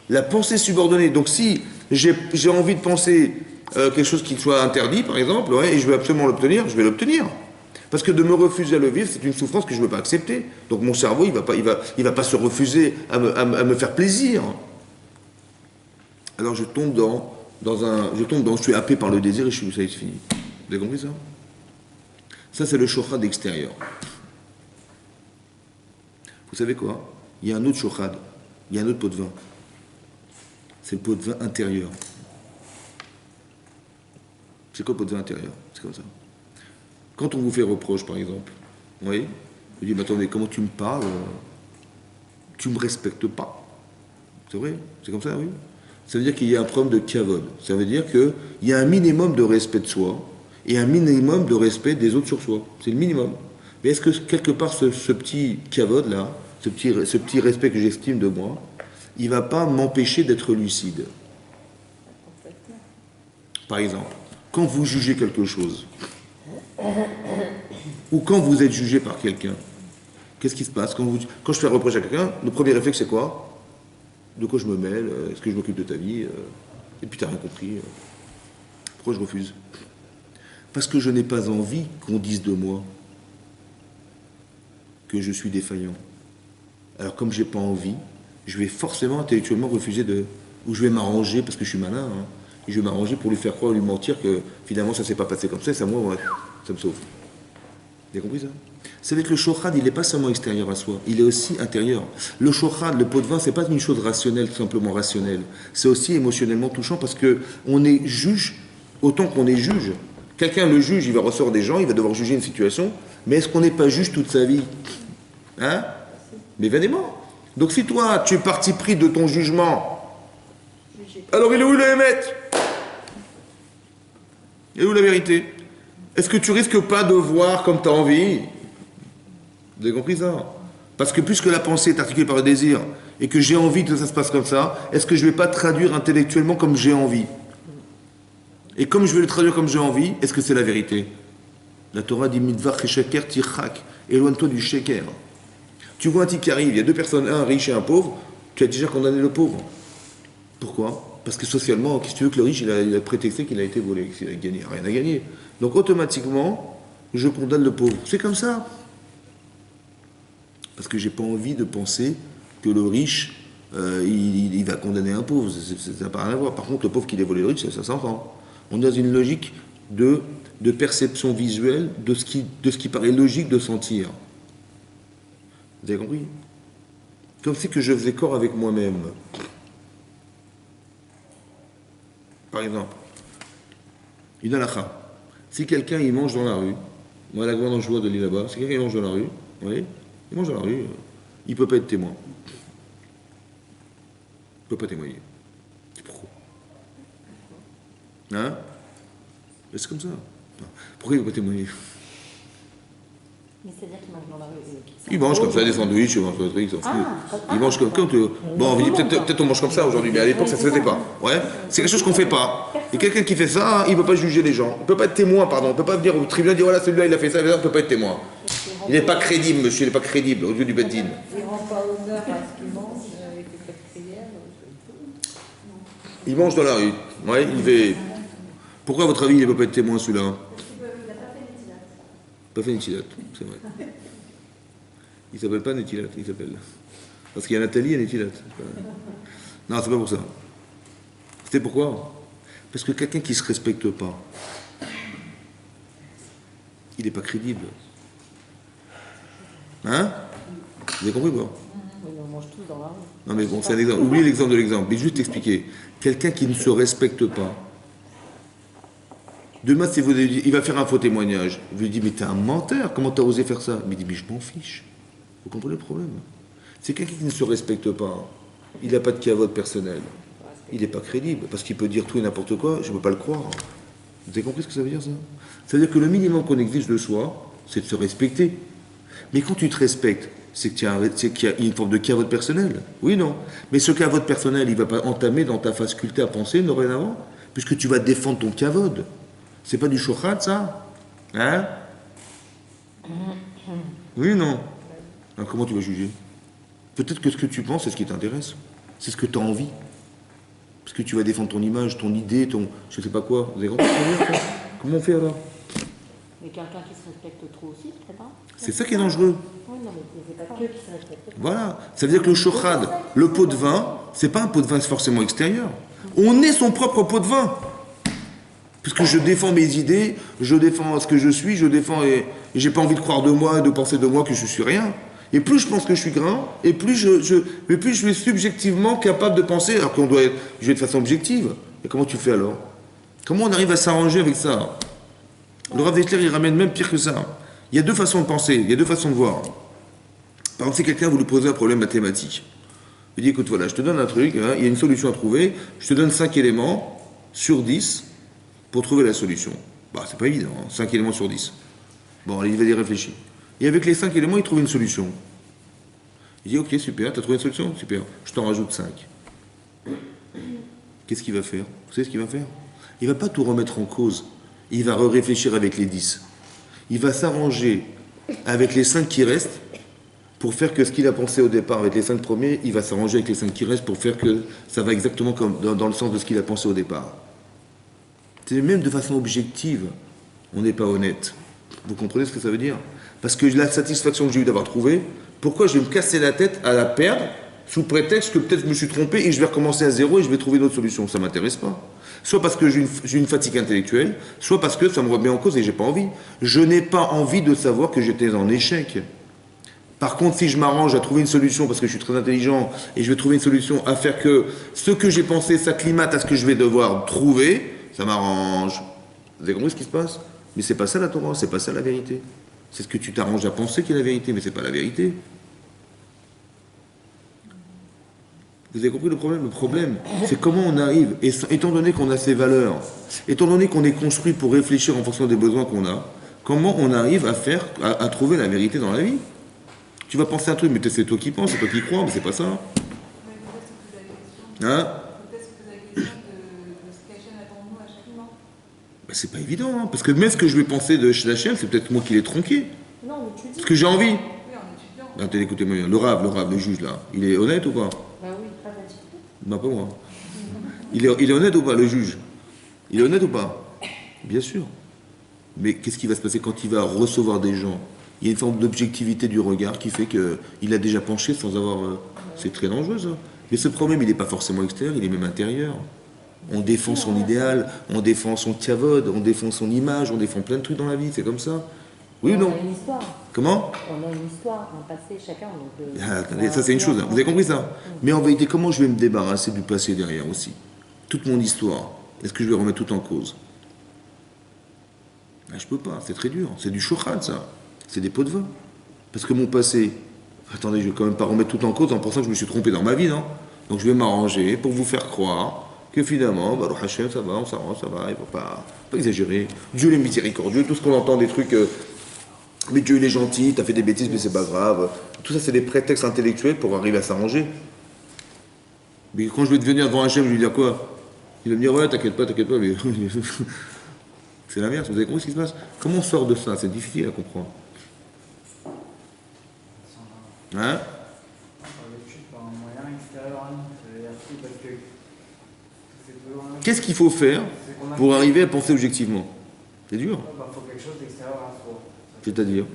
La pensée subordonnée. Donc si j'ai envie de penser quelque chose qui soit interdit, par exemple, ouais, et je veux absolument l'obtenir, je vais l'obtenir. Parce que de me refuser à le vivre, c'est une souffrance que je ne veux pas accepter. Donc mon cerveau, il va pas se refuser à me faire plaisir. Alors je suis happé par le désir et ça y est, c'est fini. Vous avez compris ça? Ça, c'est le shochad extérieur. Vous savez quoi? Il y a un autre shochad, il y a un autre pot de vin. C'est le pot de vin intérieur. C'est quoi le pot de vin intérieur? C'est comme ça. Quand on vous fait reproche, par exemple, vous voyez, vous dites, mais attendez, comment tu me parles? Tu ne me respectes pas. C'est vrai? C'est comme ça, oui? Ça veut dire qu'il y a un problème de kavod. Ça veut dire qu'il y a un minimum de respect de soi et un minimum de respect des autres sur soi. C'est le minimum. Mais est-ce que quelque part ce petit kavod-là, ce petit respect que j'estime de moi, il ne va pas m'empêcher d'être lucide? Par exemple, quand vous jugez quelque chose, ou quand vous êtes jugé par quelqu'un, qu'est-ce qui se passe? Quand je fais un reproche à quelqu'un, le premier réflexe c'est quoi? De quoi je me mêle? Est-ce que je m'occupe de ta vie? Et puis t'as rien compris. Pourquoi je refuse? Parce que je n'ai pas envie qu'on dise de moi que je suis défaillant. Alors comme j'ai pas envie, je vais forcément intellectuellement refuser ou je vais m'arranger parce que je suis malin, hein, et je vais m'arranger pour lui faire croire, lui mentir que finalement ça s'est pas passé comme ça, et ça moi, ça me sauve. Vous avez compris ça? C'est avec le shochad, il n'est pas seulement extérieur à soi, il est aussi intérieur. Le shochad, le pot de vin, c'est pas une chose rationnelle, tout simplement rationnelle. C'est aussi émotionnellement touchant parce que on est juge autant qu'on est juge. Quelqu'un le juge, il va recevoir des gens, il va devoir juger une situation, mais est-ce qu'on n'est pas juge toute sa vie? Hein? Mais évidemment. Donc si toi, tu es parti pris de ton jugement, alors il est où le émettre? Et où la vérité? Est-ce que tu risques pas de voir comme tu as envie? Vous avez compris ça? Parce que puisque la pensée est articulée par le désir et que j'ai envie que ça se passe comme ça, est-ce que je ne vais pas traduire intellectuellement comme j'ai envie? Et comme je vais le traduire comme j'ai envie, est-ce que c'est la vérité? La Torah dit Midvar sheker tichak, éloigne-toi du sheker. Tu vois un type qui arrive, il y a deux personnes, un riche et un pauvre, tu as déjà condamné le pauvre. Pourquoi? Parce que socialement, qu'est-ce que tu veux que le riche, il a prétexté qu'il a été volé, qu'il a gagné, rien à gagner. Donc automatiquement, je condamne le pauvre. C'est comme ça. Parce que j'ai pas envie de penser que le riche, il va condamner un pauvre. Ça n'a pas rien à voir. Par contre, le pauvre qui a volé le riche, ça s'entend. On est dans une logique de perception visuelle de ce qui paraît logique de sentir. Vous avez compris? Comme si que je faisais corps avec moi-même. Par exemple, une halakha. Si quelqu'un il mange dans la rue, moi la grande joie de l'île là-bas, si quelqu'un il mange dans la rue, vous voyez, il mange dans la rue, il ne peut pas être témoin. Il ne peut pas témoigner. C'est pourquoi? Hein? C'est comme ça. Pourquoi il ne peut pas témoigner? Mais c'est-à-dire qu'il mange dans la rue. Il mange comme ça des sandwichs, il mange des trucs, il mange comme bon, on dit peut-être on mange comme ça aujourd'hui, mais à l'époque ça se faisait pas. Ouais, c'est quelque chose qu'on fait pas. Et quelqu'un qui fait ça, il ne peut pas juger les gens. Il ne peut pas être témoin, pardon. Il ne peut pas venir au tribunal et dire voilà, celui-là il a fait ça, il ne peut pas être témoin. Il n'est pas crédible, monsieur, il n'est pas crédible au lieu du Beddin. Il ne rend pas honneur à ce qu'il mange avec les prières. Il mange dans la rue. Ouais, il fait. Pourquoi, à votre avis, il ne peut pas être témoin celui-là? Pas fait Netilat, c'est vrai. Il s'appelle pas Netilat, il s'appelle. Parce qu'il y a Nathalie et Netilat. Non, c'est pas pour ça. C'était pourquoi? Parce que quelqu'un qui ne se respecte pas, il n'est pas crédible. Hein? Vous avez compris quoi? On mange tous dans la rue. Non mais bon, c'est un exemple. Oubliez l'exemple de l'exemple. Mais juste expliquer. Quelqu'un qui ne se respecte pas, demain, si il va faire un faux témoignage. Vous lui dites, mais t'es un menteur, comment t'as osé faire ça? Mais il dit, mais je m'en fiche. Vous comprenez le problème? C'est quelqu'un qui ne se respecte pas. Il n'a pas de cavote personnel. Il n'est pas crédible, parce qu'il peut dire tout et n'importe quoi, je ne peux pas le croire. Vous avez compris ce que ça veut dire, ça? Ça veut dire que le minimum qu'on exige de soi, c'est de se respecter. Mais quand tu te respectes, c'est qu'il y a une forme de cavote personnelle. Oui, non. Mais ce cavote personnel, il ne va pas entamer dans ta faculté à penser dorénavant, puisque tu vas défendre ton cavote. C'est pas du shochat, ça? Hein? Oui, non. Alors, comment tu vas juger? Peut-être que ce que tu penses, c'est ce qui t'intéresse. C'est ce que tu as envie. Parce que tu vas défendre ton image, ton idée, ton... je sais pas quoi. Vous avez compris? Comment on fait alors? Mais quelqu'un qui se respecte trop aussi, peut-être pas? C'est ça qui est dangereux. Oui, non, mais c'est pas que qui se respecte. Voilà. Ça veut dire que le shochad, le pot de vin, c'est pas un pot de vin forcément extérieur. On est son propre pot de vin. Puisque je défends mes idées, je défends ce que je suis, je défends et j'ai pas envie de croire de moi, de penser de moi que je suis rien. Et plus je pense que je suis grand, et plus plus je suis subjectivement capable de penser, alors qu'on doit jouer de façon objective. Et comment tu fais alors? Comment on arrive à s'arranger avec ça? Le Rav Dessler, il ramène même pire que ça. Il y a deux façons de penser, il y a deux façons de voir. Par exemple, si quelqu'un vous lui posez un problème mathématique, il dit écoute, voilà, je te donne un truc, hein, il y a une solution à trouver, je te donne 5 éléments sur 10 pour trouver la solution. Bah, c'est pas évident, hein, 5 éléments sur 10. Bon, il va y réfléchir. Et avec les 5 éléments, il trouve une solution. Il dit ok, super, tu as trouvé une solution? Super, je t'en rajoute 5. Qu'est-ce qu'il va faire? Vous savez ce qu'il va faire? Il ne va pas tout remettre en cause. Il va réfléchir avec les 10. Il va s'arranger avec les 5 qui restent pour faire que ce qu'il a pensé au départ avec les 5 premiers, il va s'arranger avec les 5 qui restent pour faire que ça va exactement comme dans le sens de ce qu'il a pensé au départ. C'est même de façon objective, on n'est pas honnête. Vous comprenez ce que ça veut dire? Parce que la satisfaction que j'ai eue d'avoir trouvé, pourquoi je vais me casser la tête à la perdre sous prétexte que peut-être je me suis trompé et je vais recommencer à zéro et je vais trouver une autre solution? Ça ne m'intéresse pas. Soit parce que j'ai une fatigue intellectuelle, soit parce que ça me remet en cause et j'ai pas envie. Je n'ai pas envie de savoir que j'étais en échec. Par contre, si je m'arrange à trouver une solution parce que je suis très intelligent et je vais trouver une solution à faire que ce que j'ai pensé s'acclimate à ce que je vais devoir trouver, ça m'arrange. Vous avez compris ce qui se passe? Mais c'est pas ça la Torah, c'est pas ça la vérité. C'est ce que tu t'arranges à penser qui est la vérité, mais c'est pas la vérité. Vous avez compris le problème? Le problème, c'est comment on arrive, et étant donné qu'on a ces valeurs, étant donné qu'on est construit pour réfléchir en fonction des besoins qu'on a, comment on arrive à trouver la vérité dans la vie? Tu vas penser un truc, mais c'est toi qui penses, c'est toi qui crois, mais c'est pas ça. Mais peut-être se poser la question. Hein? Peut-être se poser la question de ce qu'Hachem attend de nous à chaque moment. Ben, c'est pas évident, hein, parce que même ce que je vais penser de Hachem, c'est peut-être moi qui l'ai tronqué. Non, mais tu dis. Ce que j'ai envie. Oui, en étudiant. Attendez, écoutez-moi bien. Le Rav, le juge, là, il est honnête ou pas? Bah oui, pas d'attitude. Non, pas moi. Il est honnête ou pas, le juge? Il est honnête ou pas? Bien sûr. Mais qu'est-ce qui va se passer quand il va recevoir des gens? Il y a une forme d'objectivité du regard qui fait qu'il a déjà penché sans avoir... c'est très dangereux, ça. Mais ce problème, il n'est pas forcément extérieur, il est même intérieur. On défend son idéal, on défend son tiavod, on défend son image, on défend plein de trucs dans la vie, c'est comme ça. Oui ou non? On a une histoire. Comment? On a une histoire, un passé chacun. Donc, Ah, attendez, ça c'est une chose, hein. Vous avez compris ça? Mais en vérité, comment je vais me débarrasser du passé derrière aussi? Toute mon histoire, est-ce que je vais remettre tout en cause? Ah, je peux pas, c'est très dur, c'est du chouchrad ça, c'est des pots de vin. Parce que mon passé, attendez, je vais quand même pas remettre tout en cause en pensant que je me suis trompé dans ma vie, non? Donc je vais m'arranger pour vous faire croire que finalement, bah, le Hachem, ça va, on s'arrange, ça va, il ne faut pas exagérer. Dieu est miséricordieux, tout ce qu'on entend des trucs... mais Dieu il est gentil, t'as fait des bêtises mais c'est pas grave. Tout ça c'est des prétextes intellectuels pour arriver à s'arranger. Mais quand je vais devenir devant Hachem, je vais lui dire quoi? Il va me dire ouais t'inquiète pas, mais c'est l'inverse, vous avez compris ce qui se passe? Comment on sort de ça? C'est difficile à comprendre. Hein? Qu'est-ce qu'il faut faire pour arriver à penser objectivement? C'est dur. Il faut quelque chose d'extérieur à soi. C'est-à-dire?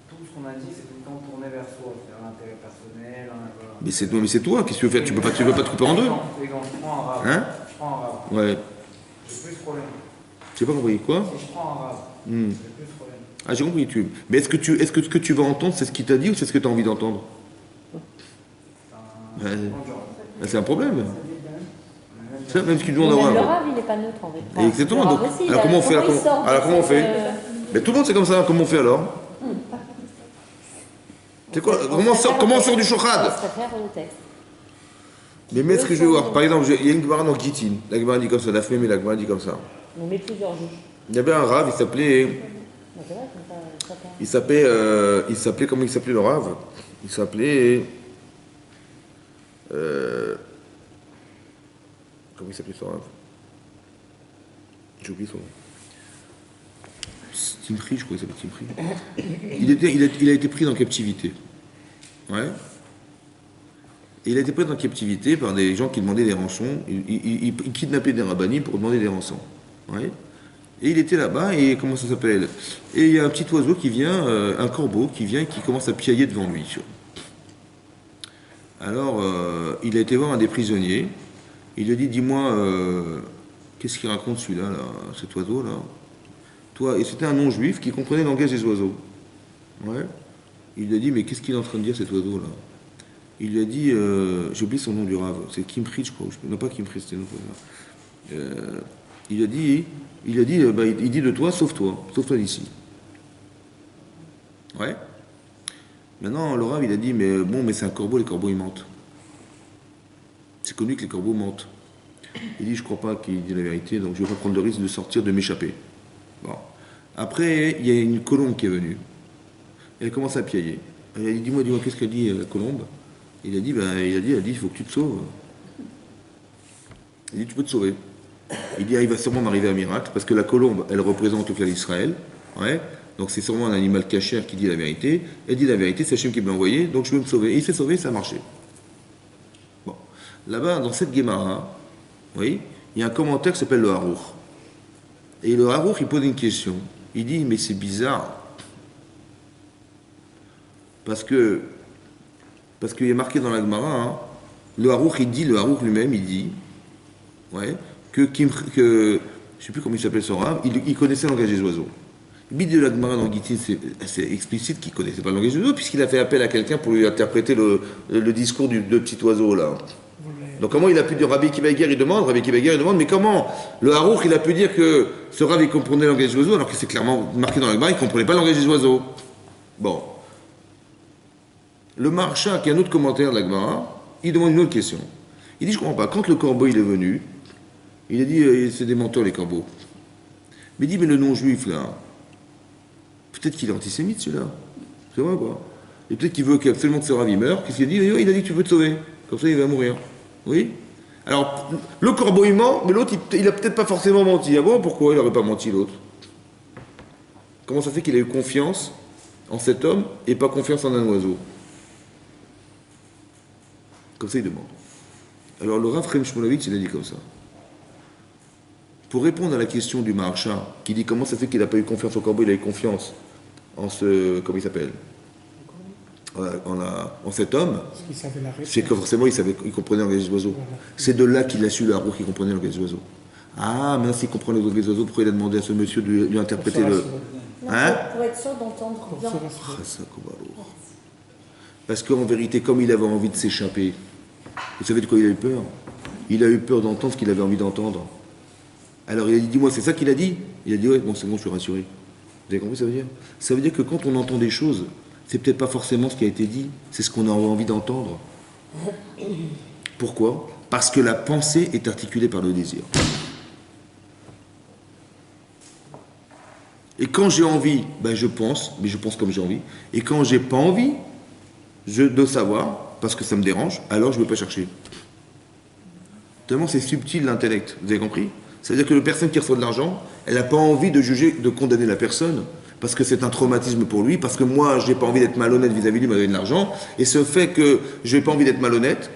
Tout ce qu'on a dit, c'est tout le temps tourné vers soi, c'est l'intérêt personnel. Voilà. Mais c'est toi, qu'est-ce que tu veux faire? Tu peux pas te couper en deux? Exemple, je prends un rave. Hein? Je prends un rave. Ouais. J'ai plus de problème. J'ai pas compris, quoi? Si je prends un rave, j'ai plus de problème. Ah, j'ai compris, mais est-ce que ce que tu vas entendre, c'est ce qu'il t'a dit ou c'est ce que tu as envie d'entendre? C'est un problème. Ça, même ce qu'il demande au Même le rave. rave, il n'est pas neutre en fait. Exactement. Le Donc, rave aussi, alors comment on fait? il sort Alors comment on fait? de- Mais tout le monde c'est comme ça. Comment on fait alors? C'est quoi? Comment on sort du On shochrad? se réfère au texte. Mais ce que je vais voir, par exemple, il y a une Gemara dans Gittin. La Gemara dit comme ça, la Femme, la Gemara dit comme ça. On met plusieurs juges. Il y avait un rave, Donc, c'est vrai, il s'appelait, comment il s'appelait le rave? Il s'appelait, comment il s'appelait ce rave? J'ai oublié son nom. Timri, je crois qu'il s'appelle Timri. Il a été pris en captivité. Ouais. Et il a été pris en captivité par des gens qui demandaient des rançons. Il kidnappait des rabbinis pour demander des rançons. Ouais. Et il était là-bas, et comment ça s'appelle? Et il y a un petit oiseau qui vient, un corbeau qui vient et qui commence à piailler devant lui. Alors, il a été voir un des prisonniers. Il lui a dit, dis-moi, qu'est-ce qu'il raconte celui-là, là, cet oiseau-là? Toi, et c'était un non-juif qui comprenait le langage des oiseaux. Ouais. Il lui a dit, mais qu'est-ce qu'il est en train de dire, cet oiseau-là? Il lui a dit, j'ai oublié son nom du rave, c'est Kimfrid, je crois. Non, pas Kimfrid, c'était un autre. Il a dit, il dit de toi, sauve-toi d'ici. Ouais. Maintenant, le rave, il a dit, mais bon, mais c'est un corbeau, les corbeaux, ils mentent. C'est connu que les corbeaux mentent. Il dit, je crois pas qu'il dit la vérité, donc je vais pas prendre le risque de sortir, de m'échapper. Bon. Après, il y a une colombe qui est venue. Elle commence à piailler. Elle a dit, dis-moi, qu'est-ce qu'elle dit, la colombe? Il a dit, il faut que tu te sauves. Il dit, tu peux te sauver. Il dit, il va sûrement m'arriver un miracle, parce que la colombe, elle représente le clan d'Israël. Ouais. Donc c'est sûrement un animal cachère qui dit la vérité. Elle dit la vérité, c'est Hachem qui m'a envoyé, donc je vais me sauver. Et il s'est sauvé, ça a marché. Bon. Là-bas, dans cette Gemara, oui, il y a un commentaire qui s'appelle le Harour. Et le Harour, il pose une question. Il dit, mais c'est bizarre. Parce qu'il est marqué dans la Gemara, hein, le Harour lui-même, il dit, ouais, que je ne sais plus comment il s'appelle son rave, il connaissait le langage des oiseaux. Le bid de la Gemara dans Gittin, c'est explicite qu'il ne connaissait pas le langage des oiseaux, puisqu'il a fait appel à quelqu'un pour lui interpréter le discours de petit oiseau, là. Donc comment il a pu dire, Rabbi Akiva Eiger, il demande, mais comment le Harour, il a pu dire que ce rave, il comprenait le langage des oiseaux, alors que c'est clairement marqué dans la Gemara, il ne comprenait pas le langage des oiseaux. Bon. Le Maharsha, qui est un autre commentaire de la Gemara, il demande une autre question. Il dit, je comprends pas, quand le corbeau il est venu, il a dit, c'est des menteurs les corbeaux. Mais il dit, mais le non-juif là, peut-être qu'il est antisémite celui-là. C'est vrai quoi. Et peut-être qu'il veut absolument que ce ravi meure. Qu'est-ce qu'il a dit? Il a dit que tu peux te sauver. Comme ça il va mourir. Oui. Alors, le corbeau il ment, mais l'autre il a peut-être pas forcément menti. Ah bon, pourquoi il n'aurait pas menti l'autre? Comment ça fait qu'il a eu confiance en cet homme et pas confiance en un oiseau? Comme ça il demande. Alors le Rav Chaim Shmulevitch il a dit comme ça. Pour répondre à la question du Maharsha, qui dit comment ça fait qu'il n'a pas eu confiance au corbeau, il a eu confiance en ce, comment il s'appelle, en cet homme, c'est que forcément il comprenait le langage des oiseaux. Voilà. C'est de là qu'il a su le Harouk qui comprenait le langage des oiseaux. Ah, mais s'il comprend le langage des oiseaux, pourquoi il a demandé à ce monsieur de lui interpréter le... Hein? Pour être sûr d'entendre bien. Parce qu'en vérité, comme il avait envie de s'échapper, vous savez de quoi il a eu peur? Il a eu peur d'entendre ce qu'il avait envie d'entendre. Alors il a dit, dis-moi, c'est ça qu'il a dit? Il a dit, ouais, bon, c'est bon, je suis rassuré. Vous avez compris ce que ça veut dire? Ça veut dire que quand on entend des choses, c'est peut-être pas forcément ce qui a été dit, c'est ce qu'on a envie d'entendre. Pourquoi? Parce que la pensée est articulée par le désir. Et quand j'ai envie, ben je pense, mais je pense comme j'ai envie. Et quand j'ai pas envie de savoir, parce que ça me dérange, alors je ne vais pas chercher. Tellement c'est subtil l'intellect, vous avez compris? C'est-à-dire que la personne qui reçoit de l'argent, elle n'a pas envie de juger, de condamner la personne, parce que c'est un traumatisme pour lui, parce que moi, je n'ai pas envie d'être malhonnête vis-à-vis de lui, il m'a donné de l'argent, et ce fait que je n'ai pas envie d'être malhonnête,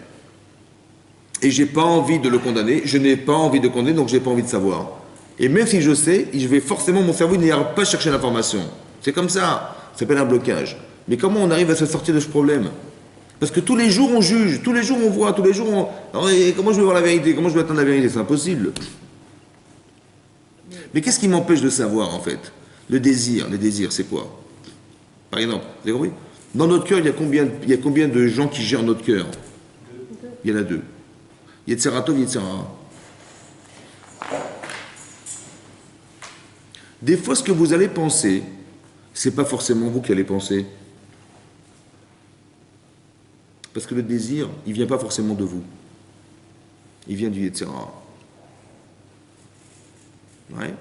et je n'ai pas envie de le condamner, je n'ai pas envie de condamner, donc je n'ai pas envie de savoir. Et même si je sais, je vais forcément, mon cerveau n'ira pas chercher l'information. C'est comme ça s'appelle un blocage. Mais comment on arrive à se sortir de ce problème? Parce que tous les jours on juge, tous les jours on voit, tous les jours on... Alors, comment je vais voir la vérité? Comment je vais atteindre la vérité? C'est impossible. Mais qu'est-ce qui m'empêche de savoir en fait? Le désir, les désirs, c'est quoi? Par exemple, vous avez compris? Dans notre cœur, il y a combien de gens qui gèrent notre cœur? Il y en a deux. Yetzer Tov, Yetzer Hara. Des fois, ce que vous allez penser, c'est pas forcément vous qui allez penser. Parce que le désir, il vient pas forcément de vous. Il vient du Yetzer Hara. Ouais.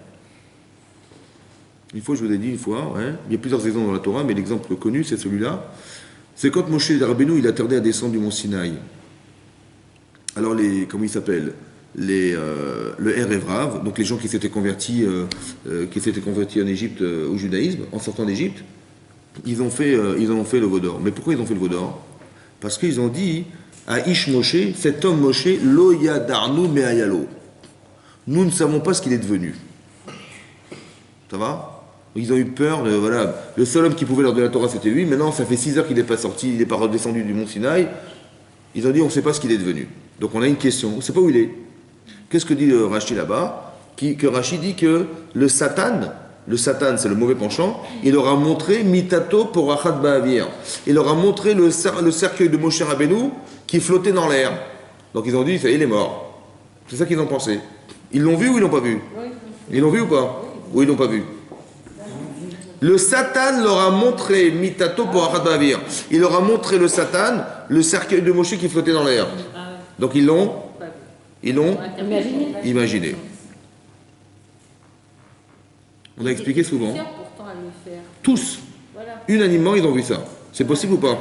Une fois, je vous ai dit une fois, ouais, il y a plusieurs exemples dans la Torah, mais l'exemple connu, c'est celui-là. C'est quand Moshe Rabbeinu, il a tardé à descendre du mont Sinaï. Alors, comment il s'appelle? Le Erevrav, donc les gens qui s'étaient convertis en Égypte, au judaïsme, en sortant d'Égypte, ils ont fait le veau d'or. Mais pourquoi ils ont fait le veau d'or? Parce qu'ils ont dit à Ish Moshe, cet homme Moshe, lo yadarnu me'ayalo. Nous ne savons pas ce qu'il est devenu. Ça va? Ils ont eu peur, voilà. Le seul homme qui pouvait leur donner la Torah, c'était lui. Maintenant, ça fait 6 heures qu'il n'est pas sorti, il n'est pas redescendu du mont Sinaï. Ils ont dit, on ne sait pas ce qu'il est devenu. Donc on a une question, on ne sait pas où il est. Qu'est-ce que dit Rashi là-bas? Que Rashi dit que le Satan, c'est le mauvais penchant, il leur a montré Mitato pour Achat Ba'avir. Il leur a montré le cercueil de Moshe Rabbeinu qui flottait dans l'air. Donc ils ont dit, ça y est, il est mort. C'est ça qu'ils ont pensé. Ils l'ont vu ou ils l'ont pas vu? Ils l'ont vu ou pas? Ou ils l'ont pas vu? Le Satan leur a montré Mitato pour Achat Ba'avir. Il leur a montré le Satan, le cercueil de Moshe qui flottait dans l'air. Donc ils l'ont imaginé. On a expliqué souvent. Tous, unanimement, ils ont vu ça. C'est possible ou pas?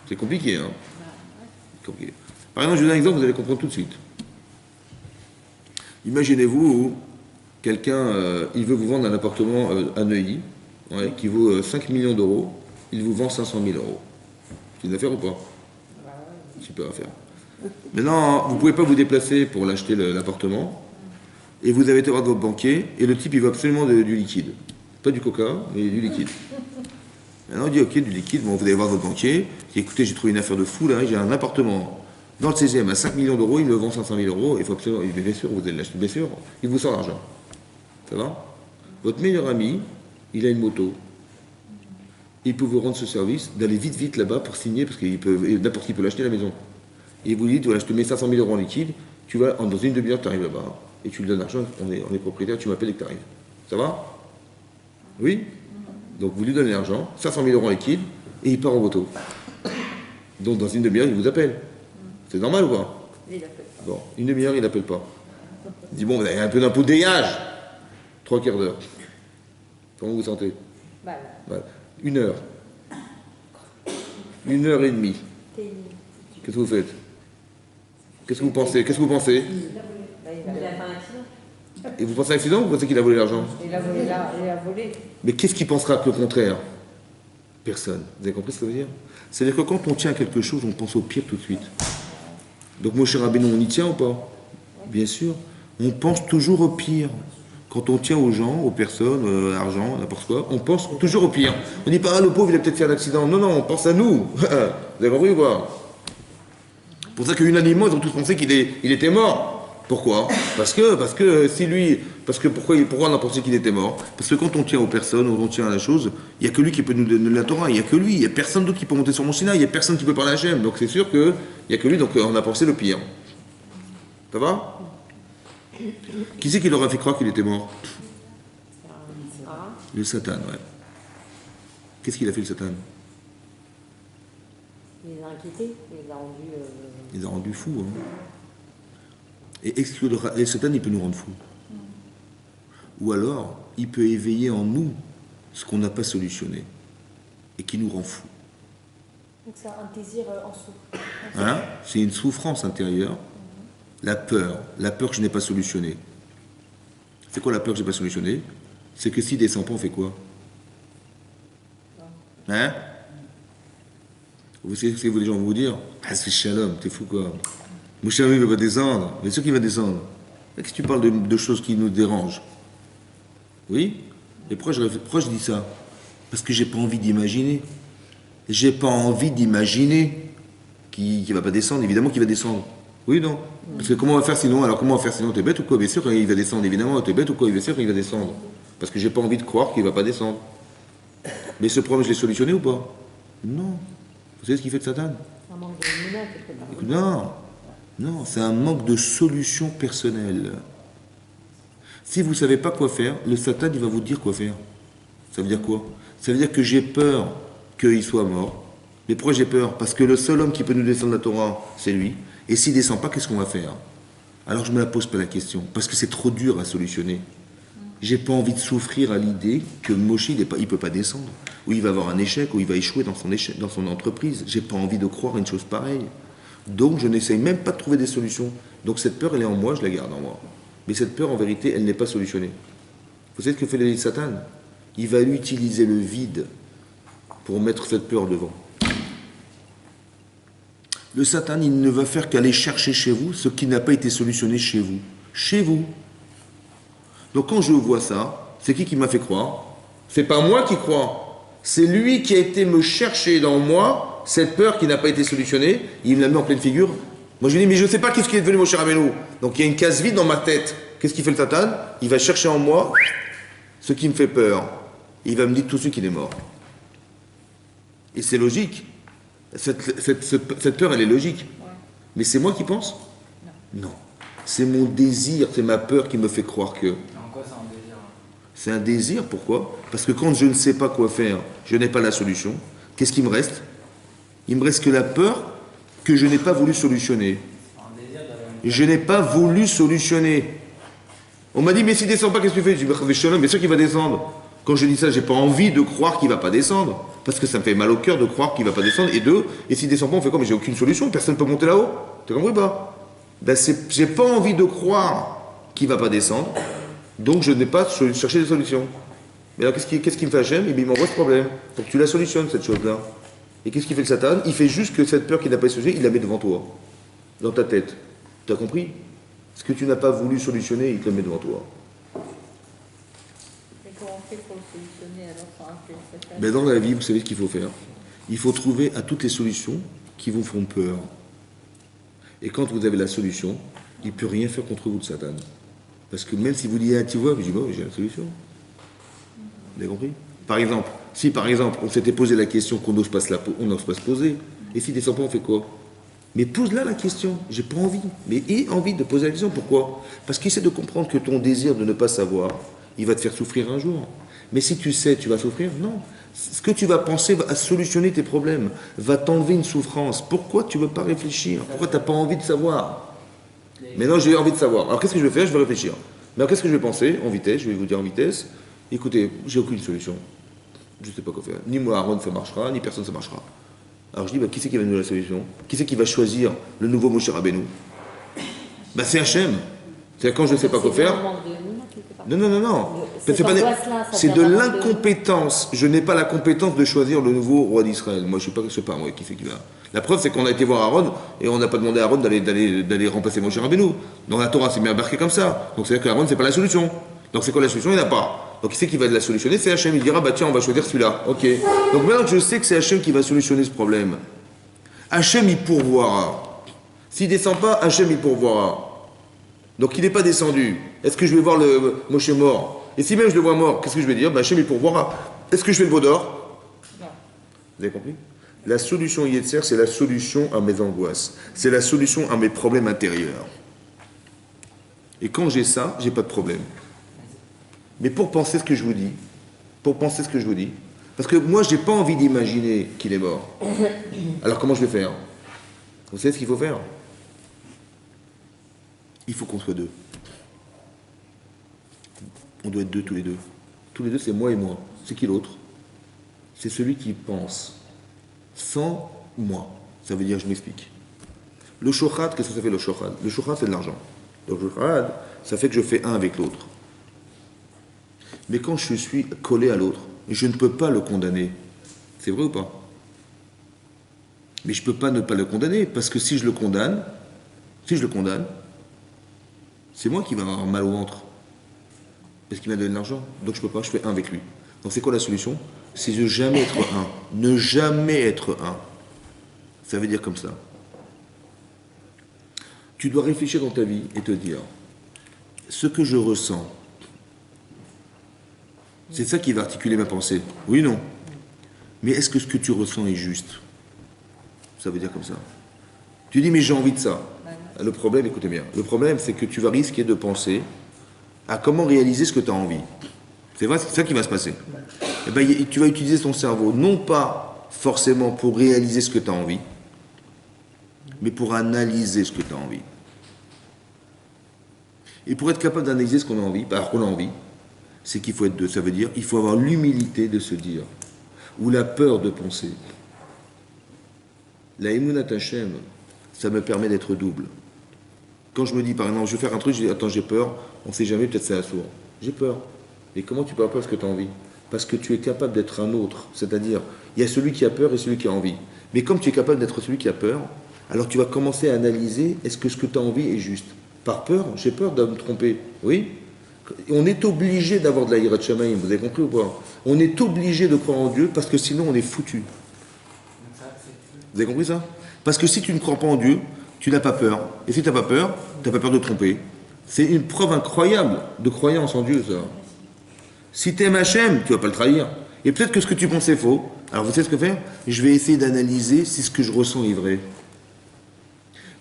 C'est compliqué, hein? Compliqué. Par exemple, je vous donne un exemple, vous allez comprendre tout de suite. Imaginez-vous, quelqu'un, il veut vous vendre un appartement à Neuilly, ouais, qui vaut 5 millions d'euros, il vous vend 500 000 euros. C'est une affaire ou pas? Super affaire. Maintenant, vous ne pouvez pas vous déplacer pour l'acheter l'appartement, et vous avez été voir votre banquier, et le type il veut absolument du liquide. Pas du coca, mais du liquide. Maintenant, on dit, ok, du liquide, bon, vous allez voir votre banquier, et écoutez, j'ai trouvé une affaire de fou là, j'ai un appartement dans le 16e à 5 millions d'euros, il me vend 500 000 euros, il faut absolument, bien sûr, vous allez l'acheter, bien sûr, il vous sort l'argent. Ça va? Votre meilleur ami, il a une moto. Il peut vous rendre ce service, d'aller vite là-bas pour signer, parce que n'importe qui peut l'acheter à la maison. Et vous lui dites, voilà, je te mets 500 000 euros en liquide, tu vas, dans une demi-heure, tu arrives là-bas, et tu lui donnes l'argent, on est propriétaire, tu m'appelles et que tu arrives. Ça va? Oui? Donc vous lui donnez l'argent, 500 000 euros en liquide, et il part en moto. Donc dans une demi-heure, il vous appelle. C'est normal ou pas? Il appelle pas. Bon, une demi-heure, il n'appelle pas. Il dit, bon, vous avez un peu d'empoudéage. 3/4 d'heure. Comment vous vous sentez? Voilà. Voilà. 1 heure. 1 heure et demie. Qu'est-ce que vous faites? Qu'est-ce que vous pensez? Qu'est-ce que vous pensez? Bah, Il a fait un accident. Et vous pensez à un accident ou vous pensez qu'il a volé l'argent? il a volé là, il a volé. Mais qu'est-ce qui pensera que le contraire? Personne. Vous avez compris ce que ça veut dire? C'est-à-dire que quand on tient à quelque chose, on pense au pire tout de suite. Donc, mon cher Rabbeinu, on y tient ou pas? Bien sûr. On pense toujours au pire. Quand on tient aux gens, aux personnes, à l'argent, n'importe quoi, on pense toujours au pire. On dit pas, ah, le pauvre, il a peut-être fait un accident. Non, non, on pense à nous. Vous avez compris ou pas? C'est pour ça qu'unanimement, ils ont tous pensé il était mort. Pourquoi? Parce que si lui... pourquoi on a pensé qu'il était mort? Parce que quand on tient aux personnes, ou on tient à la chose, il n'y a que lui qui peut nous donner la Torah. Il n'y a que lui. Il n'y a personne d'autre qui peut monter sur mon Sinaï. Il n'y a personne qui peut parler à Hachem. Donc c'est sûr qu'il n'y a que lui. Donc on a pensé le pire. Ça va? Qui c'est qui leur a fait croire qu'il était mort? Le Satan, ouais. Qu'est-ce qu'il a fait le Satan? Il les a inquiétés, il les a rendus. Il les a rendus fous. Hein. Et est-ce que le Satan, il peut nous rendre fous? Ou alors, il peut éveiller en nous ce qu'on n'a pas solutionné et qui nous rend fous. Donc c'est un désir en soi. Hein? C'est une souffrance intérieure. La peur que je n'ai pas solutionné. C'est quoi la peur que je n'ai pas solutionné? C'est que s'il descend pas, on fait quoi? Hein? Vous savez ce que les gens vont vous dire? Ah, c'est Shalom, t'es fou quoi? Mon Shalom, il ne va pas descendre. Bien sûr qu'il va descendre. Qu'est-ce que tu parles de choses qui nous dérangent? Oui? Et pourquoi je dis ça? Parce que j'ai pas envie d'imaginer. J'ai pas envie d'imaginer qu'il ne va pas descendre. Évidemment qu'il va descendre. Oui, non? Parce que comment on va faire sinon? Alors comment on va faire sinon? T'es bête ou quoi? Bien sûr qu'il va descendre, évidemment. T'es bête ou quoi? Bien sûr qu'il va descendre. Parce que j'ai pas envie de croire qu'il va pas descendre. Mais ce problème, je l'ai solutionné ou pas? Non. Vous savez ce qu'il fait de Satan? Un manque de mouna, quelque part. Écoute, non. Non, c'est un manque de solution personnelle. Si vous ne savez pas quoi faire, le Satan, il va vous dire quoi faire. Ça veut dire quoi? Ça veut dire que j'ai peur qu'il soit mort. Mais pourquoi j'ai peur? Parce que le seul homme qui peut nous descendre la Torah, c'est lui. Et s'il ne descend pas, qu'est-ce qu'on va faire? Alors je ne me la pose pas la question, parce que c'est trop dur à solutionner. J'ai pas envie de souffrir à l'idée que Moshe, il ne peut pas descendre, ou il va avoir un échec, ou il va échouer dans son entreprise. J'ai pas envie de croire à une chose pareille. Donc je n'essaye même pas de trouver des solutions. Donc cette peur, elle est en moi, je la garde en moi. Mais cette peur, en vérité, elle n'est pas solutionnée. Vous savez ce que fait le Satan? Il va utiliser le vide pour mettre cette peur devant. Le Satan, il ne va faire qu'aller chercher chez vous ce qui n'a pas été solutionné chez vous. Chez vous. Donc quand je vois ça, c'est qui m'a fait croire? C'est pas moi qui crois. C'est lui qui a été me chercher dans moi cette peur qui n'a pas été solutionnée. Il me l'a mis en pleine figure. Moi je lui dis, mais je ne sais pas qu'est-ce qui est devenu mon cher Rabbeinu. Donc il y a une case vide dans ma tête. Qu'est-ce qu'il fait le Satan? Il va chercher en moi ce qui me fait peur. Il va me dire tout de suite qu'il est mort. Et c'est logique. Cette peur, elle est logique. Mais c'est moi qui pense? Non. C'est mon désir, c'est ma peur qui me fait croire que... En quoi c'est un désir? C'est un désir, pourquoi? Parce que quand je ne sais pas quoi faire, je n'ai pas la solution. Qu'est-ce qui me reste? Il me reste que la peur que je n'ai pas voulu solutionner. Je n'ai pas voulu solutionner. On m'a dit, mais s'il ne descend pas, qu'est-ce que tu fais? Je dis, bien sûr qu'il va descendre. Quand je dis ça, j'ai pas envie de croire qu'il va pas descendre. Parce que ça me fait mal au cœur de croire qu'il va pas descendre. Et s'il descend pas, on fait quoi? Mais j'ai aucune solution, personne ne peut monter là-haut. Tu compris pas? Ben j'ai pas envie de croire qu'il va pas descendre. Donc je n'ai pas cherché des solutions. Mais alors qu'est-ce qui me fait Hachem? Il m'envoie ce problème. Pour que tu la solutionnes, cette chose-là. Et qu'est-ce qu'il fait le Satan? Il fait juste que cette peur qu'il n'a pas solutionnée, il la met devant toi. Dans ta tête. Tu as compris? Ce que tu n'as pas voulu solutionner, il te le met devant toi. Et comment on fait pour le solutionner alors sans appeler le Satan? Ben dans la vie, vous savez ce qu'il faut faire? Il faut trouver à toutes les solutions qui vous font peur. Et quand vous avez la solution, il ne peut rien faire contre vous, le Satan. Parce que même si vous dites, ah, tu vois, je dis, bon, j'ai la solution. Vous avez compris? Par exemple, si par exemple, on s'était posé la question qu'on n'ose pas se poser, et s'il descend pas, on fait quoi? Mais pose-la la question, j'ai pas envie. Mais aie envie de poser la question, pourquoi? Parce qu'il essaie de comprendre que ton désir de ne pas savoir, il va te faire souffrir un jour. Mais si tu sais, tu vas souffrir? Non. Ce que tu vas penser va solutionner tes problèmes, va t'enlever une souffrance. Pourquoi tu ne veux pas réfléchir? Pourquoi tu n'as pas envie de savoir? Maintenant, j'ai envie de savoir. Alors, qu'est-ce que je vais faire? Je vais réfléchir. Mais alors, qu'est-ce que je vais penser en vitesse? Je vais vous dire en vitesse. Écoutez, j'ai aucune solution. Je ne sais pas quoi faire. Ni moi, Aaron, ça marchera, ni personne, ça marchera. Alors, je dis, qui c'est qui va nous donner la solution? Qui c'est qui va choisir le nouveau Moshe Rabbeinu? C'est Hachem. C'est quand je ne sais pas quoi faire. Non. C'est de l'incompétence. Je n'ai pas la compétence de choisir le nouveau roi d'Israël. Moi, je ne sais pas moi qui c'est qui va. La preuve, c'est qu'on a été voir Aaron et on n'a pas demandé à Aaron d'aller remplacer Moshe Rabbeinu. Dans la Torah, c'est bien embarqué comme ça. Donc, c'est-à-dire qu'Aaron, c'est pas la solution. Donc, c'est quoi la solution? Il n'y en a pas. Donc, qui c'est qui va la solutionner? C'est Hachem. Il dira, tiens, on va choisir celui-là. Ok. Donc, maintenant, je sais que c'est Hachem qui va solutionner ce problème. Hachem, il pourvoira. S'il ne descend pas, Hachem, il pourvoira. Donc il n'est pas descendu. Est-ce que je vais voir le Moshe mort? Et si même je le vois mort, qu'est-ce que je vais dire? Hachem il pourvoira. Est-ce que je fais le vaudor? Non. Vous avez compris? La solution Yetzer, c'est la solution à mes angoisses. C'est la solution à mes problèmes intérieurs. Et quand j'ai ça, j'ai pas de problème. Mais pour penser ce que je vous dis, parce que moi j'ai pas envie d'imaginer qu'il est mort. Alors comment je vais faire? Vous savez ce qu'il faut faire? Il faut qu'on soit deux. On doit être deux tous les deux. Tous les deux, c'est moi et moi. C'est qui l'autre? C'est celui qui pense. Sans moi. Ça veut dire, je m'explique. Le shochad, qu'est-ce que ça fait le shochad? Le shochad, c'est de l'argent. Donc le shochad, ça fait que je fais un avec l'autre. Mais quand je suis collé à l'autre, je ne peux pas le condamner. C'est vrai ou pas? Mais je ne peux pas ne pas le condamner, parce que si je le condamne, c'est moi qui vais avoir mal au ventre. Parce qu'il m'a donné de l'argent. Donc je peux pas, je fais un avec lui. Donc c'est quoi la solution? C'est de jamais être un. Ne jamais être un. Ça veut dire comme ça. Tu dois réfléchir dans ta vie et te dire, ce que je ressens, c'est ça qui va articuler ma pensée. Oui, non. Mais est-ce que ce que tu ressens est juste? Ça veut dire comme ça. Tu dis, mais j'ai envie de ça. Le problème, écoutez bien, le problème c'est que tu vas risquer de penser à comment réaliser ce que tu as envie. C'est vrai, c'est ça qui va se passer. Tu vas utiliser ton cerveau, non pas forcément pour réaliser ce que tu as envie, mais pour analyser ce que tu as envie. Et pour être capable d'analyser ce qu'on a envie, c'est qu'il faut être deux. Ça veut dire qu'il faut avoir l'humilité de se dire, ou la peur de penser. La Emunat Hashem, ça me permet d'être double. Quand je me dis, par exemple, je vais faire un truc, je dis, attends, j'ai peur, on ne sait jamais, peut-être c'est assourd. J'ai peur. Et comment tu peux avoir peur de ce que tu as envie? Parce que tu es capable d'être un autre. C'est-à-dire, il y a celui qui a peur et celui qui a envie. Mais comme tu es capable d'être celui qui a peur, alors tu vas commencer à analyser, est-ce que ce que tu as envie est juste? Par peur, j'ai peur de me tromper. Oui? On est obligé d'avoir de la hirat shamayim, vous avez compris ou pas? On est obligé de croire en Dieu parce que sinon on est foutu. Vous avez compris ça? Parce que si tu ne crois pas en Dieu, tu n'as pas peur. Et si tu n'as pas peur, tu n'as pas peur de te tromper. C'est une preuve incroyable de croyance en Dieu, ça. Si tu aimes Hachem, tu ne vas pas le trahir. Et peut-être que ce que tu penses est faux. Alors vous savez ce que faire? Je vais essayer d'analyser si ce que je ressens est vrai.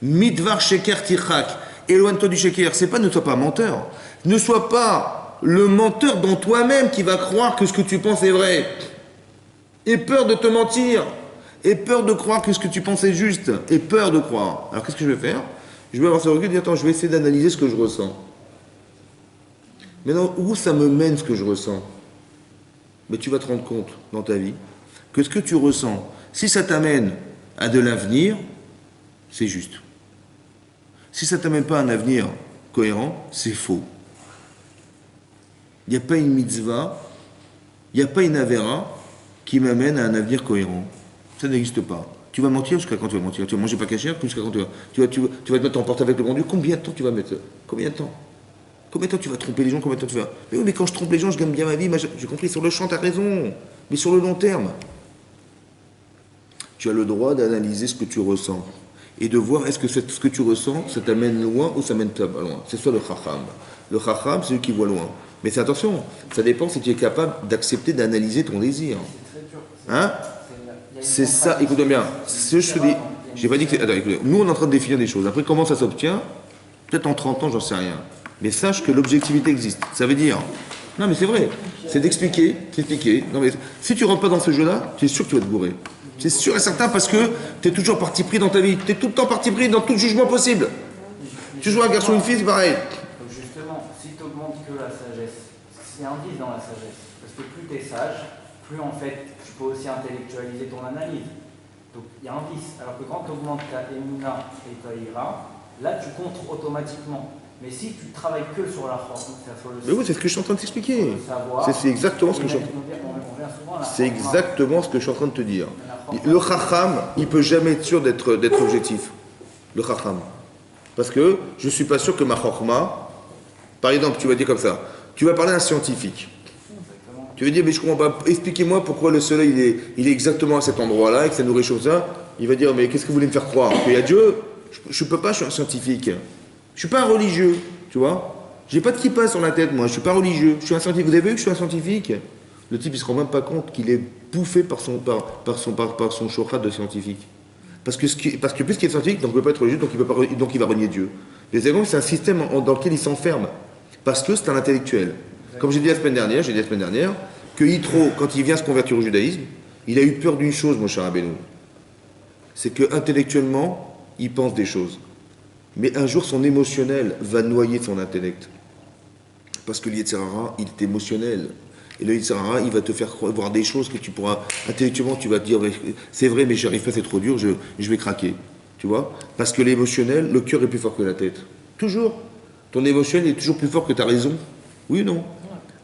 Midvar sheker tichak. Éloigne-toi du sheker. C'est pas ne sois pas menteur. Ne sois pas le menteur dans toi-même qui va croire que ce que tu penses est vrai. Aie peur de te mentir. Aie peur de croire que ce que tu penses est juste. Aie peur de croire. Alors qu'est-ce que je vais faire? Je vais avoir ce recul et dire, attends, je vais essayer d'analyser ce que je ressens. Maintenant, où ça me mène ce que je ressens? Mais tu vas te rendre compte dans ta vie que ce que tu ressens, si ça t'amène à de l'avenir, c'est juste. Si ça ne t'amène pas à un avenir cohérent, c'est faux. Il n'y a pas une mitzvah, il n'y a pas une avera qui m'amène à un avenir cohérent. Ça n'existe pas. Tu vas mentir jusqu'à quand tu vas mentir? Tu vas manger pas cachère jusqu'à quand tu vas te mettre en porte avec le bon Dieu? Combien de temps tu vas mettre? Combien de temps? Combien de temps tu vas tromper les gens? Combien de temps tu vas... Mais oui, mais quand je trompe les gens, je gagne bien ma vie. J'ai compris, sur le champ, tu as raison. Mais sur le long terme, tu as le droit d'analyser ce que tu ressens. Et de voir est-ce que ce que tu ressens, ça t'amène loin ou ça t'amène pas loin. C'est ça le chacham. Le chacham, c'est celui qui voit loin. Mais c'est attention, ça dépend si tu es capable d'accepter d'analyser ton désir. Hein? C'est ça, écoute bien. Ce que je te dis, j'ai pas dit que... Attends, écoutez, nous on est en train de définir des choses. Après, comment ça s'obtient? Peut-être en 30 ans, j'en sais rien. Mais sache que l'objectivité existe. Ça veut dire Non, mais c'est vrai. C'est d'expliquer, c'est expliquer. Non, mais si tu rentres pas dans ce jeu-là, tu es sûr que tu vas te bourrer. C'est sûr et certain parce que tu es toujours parti pris dans ta vie. Tu es tout le temps parti pris dans tout jugement possible. Tu joues un garçon ou une fille, c'est pareil. Donc justement, si tu augmentes que la sagesse, il y a un vice dans la sagesse. Parce que plus tu es sage, plus en fait tu peux aussi intellectualiser ton analyse. Donc il y a un vice. Alors que quand tu augmentes ta émuna et ta ira, là tu contres automatiquement. Mais si tu travailles que sur la forme, sur le Mais oui, c'est ce que je suis en train de t'expliquer. savoir, C'est exactement ce que je suis en train C'est exactement ce que je suis en train de te dire. Le chacham, il peut jamais être sûr d'être objectif. Le chacham. Parce que je ne suis pas sûr que ma chorma, par exemple, tu vas dire comme ça, tu vas parler à un scientifique. Tu vas dire, mais je comprends pas, expliquez-moi pourquoi le soleil il est exactement à cet endroit-là et que ça nous réchauffe ça. Il va dire, mais qu'est-ce que vous voulez me faire croire? Qu'il y a Dieu? Je ne peux pas, je suis un scientifique. Je ne suis pas un religieux, tu vois. J'ai pas de kippa sur la tête, moi, je ne suis pas religieux. Je suis un scientifique. Vous avez vu que je suis un scientifique? Le type, il ne se rend même pas compte qu'il est bouffé par son shochat de scientifique. Parce que puisqu'il est scientifique, donc il ne peut pas être religieux, donc il va renier Dieu. Les secondes, c'est un système dans lequel il s'enferme. Parce que c'est un intellectuel. Comme j'ai dit la semaine dernière, que Yitro, quand il vient se convertir au judaïsme, il a eu peur d'une chose, mon cher Rabbeinu. C'est que intellectuellement, il pense des choses. Mais un jour, son émotionnel va noyer son intellect. Parce que l'Yetzirara, il est émotionnel. Et le Yetzirara, il va te faire voir des choses que tu pourras, intellectuellement, tu vas te dire, c'est vrai, mais j'arrive pas, c'est trop dur, je vais craquer. Tu vois? Parce que l'émotionnel, le cœur est plus fort que la tête. Toujours. Ton émotionnel est toujours plus fort que ta raison. Oui ou non?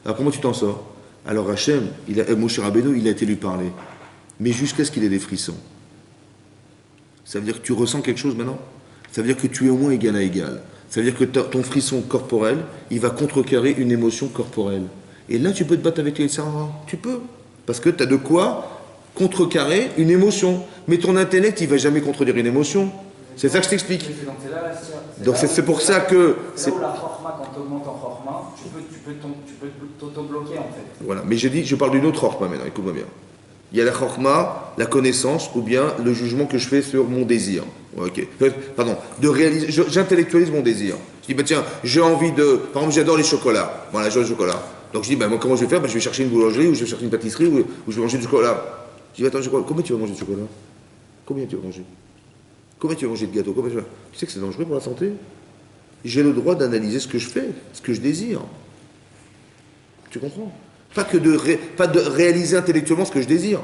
Alors comment tu t'en sors? Alors Hachem, Moshe Rabbeinu, il a été lui parler. Mais jusqu'à ce qu'il ait des frissons. Ça veut dire que tu ressens quelque chose maintenant? Ça veut dire que tu es au moins égal à égal. Ça veut dire que ton frisson corporel, il va contrecarrer une émotion corporelle. Et là, tu peux te battre avec les Yetzirara. Tu peux. Parce que tu as de quoi contrecarrer une émotion. Mais ton intellect, il ne va jamais contredire une émotion. C'est ça que je t'explique. Donc c'est pour ça que... C'est là où la chorma, quand tu augmentes en chorma, tu peux t'auto-bloquer en fait. Voilà. Mais je parle d'une autre chorma maintenant, écoute-moi bien. Il y a la chorma, la connaissance, ou bien le jugement que je fais sur mon désir. Ok. Pardon. J'intellectualise mon désir. Je dis, bah tiens, j'ai envie de... Par exemple, j'adore les chocolats. Voilà, j'adore les chocolats. Donc je dis, bah moi, comment je vais faire? Bah, je vais chercher une boulangerie, ou je vais chercher une pâtisserie, ou je vais manger du chocolat. Je dis, attends, combien tu vas manger de chocolat? Combien tu vas manger? Combien tu vas manger de gâteau? Tu sais que c'est dangereux pour la santé? J'ai le droit d'analyser ce que je fais, ce que je désire. Tu comprends? Pas de réaliser intellectuellement ce que je désire.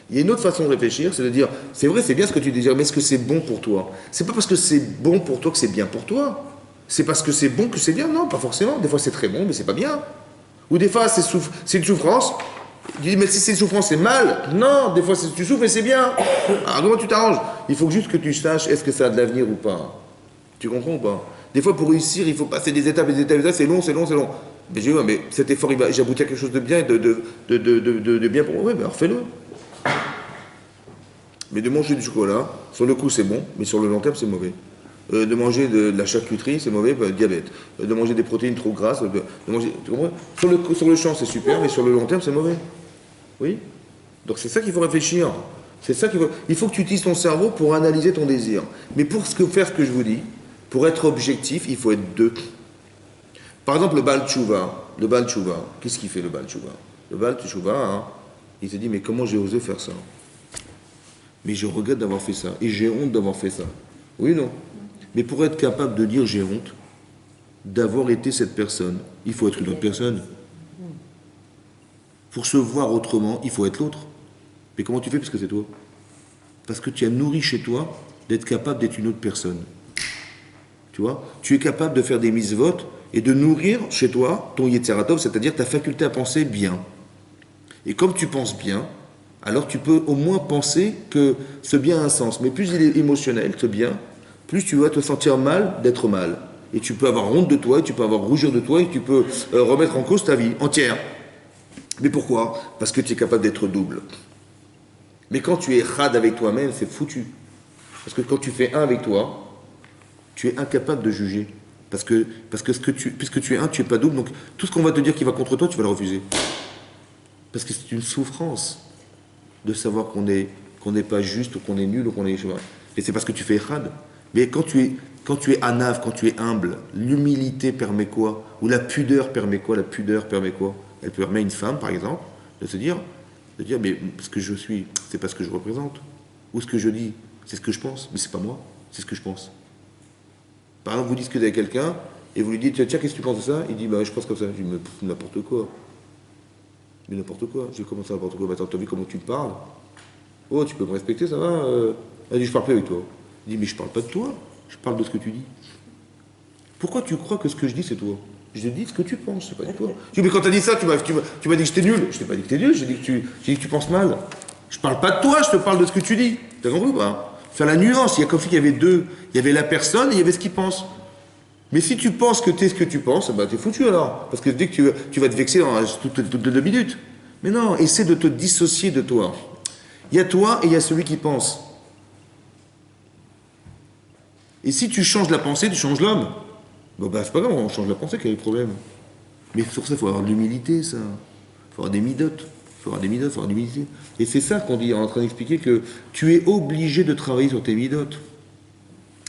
Il y a une autre façon de réfléchir, c'est de dire, c'est vrai, c'est bien ce que tu désires, mais est-ce que c'est bon pour toi? C'est pas parce que c'est bon pour toi que c'est bien pour toi. C'est parce que c'est bon que c'est bien? Non, pas forcément. Des fois c'est très bon, mais c'est pas bien. Ou des fois c'est une souffrance. Tu dis, mais si c'est une souffrance, c'est mal. Non, des fois tu souffres et c'est bien. Alors comment tu t'arranges? Il faut juste que tu saches, est-ce que ça a de l'avenir ou pas? Tu comprends ou pas? Des fois, pour réussir, il faut passer des étapes, c'est long. Mais je dis, ouais, mais cet effort, j'aboutis à quelque chose de bien, de bien pour moi. Oui, mais alors fais-le. Mais de manger du chocolat, sur le coup, c'est bon, mais sur le long terme, c'est mauvais. De manger de la charcuterie, c'est mauvais, diabète. De manger des protéines trop grasses, de manger, tu comprends? Sur le champ, c'est super, mais sur le long terme, c'est mauvais. Oui? Donc c'est ça qu'il faut réfléchir. C'est ça il faut que tu utilises ton cerveau pour analyser ton désir. Mais pour faire ce que je vous dis, pour être objectif, il faut être deux. Par exemple, le Baal Tshuva, qu'est-ce qu'il fait le Baal Tshuva? Le Baal Tshuva, il se dit, mais comment j'ai osé faire ça? Mais je regrette d'avoir fait ça, et j'ai honte d'avoir fait ça. Oui, non? Mais pour être capable de dire j'ai honte d'avoir été cette personne, il faut être une autre personne. Pour se voir autrement, il faut être l'autre. Mais comment tu fais puisque c'est toi? Parce que tu as nourri chez toi d'être capable d'être une autre personne. Tu vois? Tu es capable de faire des mitzvot et de nourrir chez toi ton Yetzeratov, c'est-à-dire ta faculté à penser bien. Et comme tu penses bien, alors tu peux au moins penser que ce bien a un sens. Mais plus il est émotionnel, ce bien, plus tu vas te sentir mal d'être mal. Et tu peux avoir honte de toi, et tu peux avoir rougir de toi, et tu peux remettre en cause ta vie entière. Mais pourquoi? Parce que tu es capable d'être double. Mais quand tu es rad avec toi-même, c'est foutu. Parce que quand tu fais un avec toi, tu es incapable de juger. Parce que puisque tu es un, tu n'es pas double. Donc tout ce qu'on va te dire qui va contre toi, tu vas le refuser. Parce que c'est une souffrance de savoir qu'on n'est pas juste, ou qu'on est nul, ou qu'on est... Et c'est parce que tu fais rad. Mais quand tu es anav, quand tu es humble, l'humilité permet quoi? Ou la pudeur permet quoi? La pudeur permet quoi? elle permet à une femme, par exemple, de se dire, mais ce que je suis, c'est pas ce que je représente. Ou ce que je dis, c'est ce que je pense, mais c'est pas moi, c'est ce que je pense. Par exemple, vous discutez avec quelqu'un, et vous lui dites, tiens, qu'est-ce que tu penses de ça? Il dit, bah, je pense comme ça. Je dis, mais n'importe quoi. Mais n'importe quoi. Je dis, comment ça, n'importe quoi? Bah, attends, t'as vu comment tu me parles? Oh, tu peux me respecter, ça va? Elle dit, je parle plus avec toi. Il dit, mais je parle pas de toi, je parle de ce que tu dis. Pourquoi tu crois que ce que je dis, c'est toi? Je dis ce que tu penses, c'est pas de toi. Je dis, mais quand t'as dit ça, tu m'as dit que j'étais nul. Je t'ai pas dit que t'es nul, j'ai dit que tu penses mal. Je parle pas de toi, je te parle de ce que tu dis. T'as compris ou pas? Faire la nuance, il y a comme si il y avait deux. Il y avait la personne et il y avait ce qu'il pense. Mais si tu penses que t'es ce que tu penses, bah t'es foutu alors. Parce que dès que tu vas te vexer dans toutes 2 minutes. Mais non, essaie de te dissocier de toi. Il y a toi et il y a celui qui pense. Et si tu changes la pensée, tu changes l'homme. Bon bah c'est pas grave, on change la pensée, quel est le problème? Mais sur ça, il faut avoir de l'humilité, ça. Il faut avoir des midotes. Il faut avoir des midotes, il faut avoir de l'humilité. Et c'est ça qu'on dit, on est en train d'expliquer que tu es obligé de travailler sur tes midotes.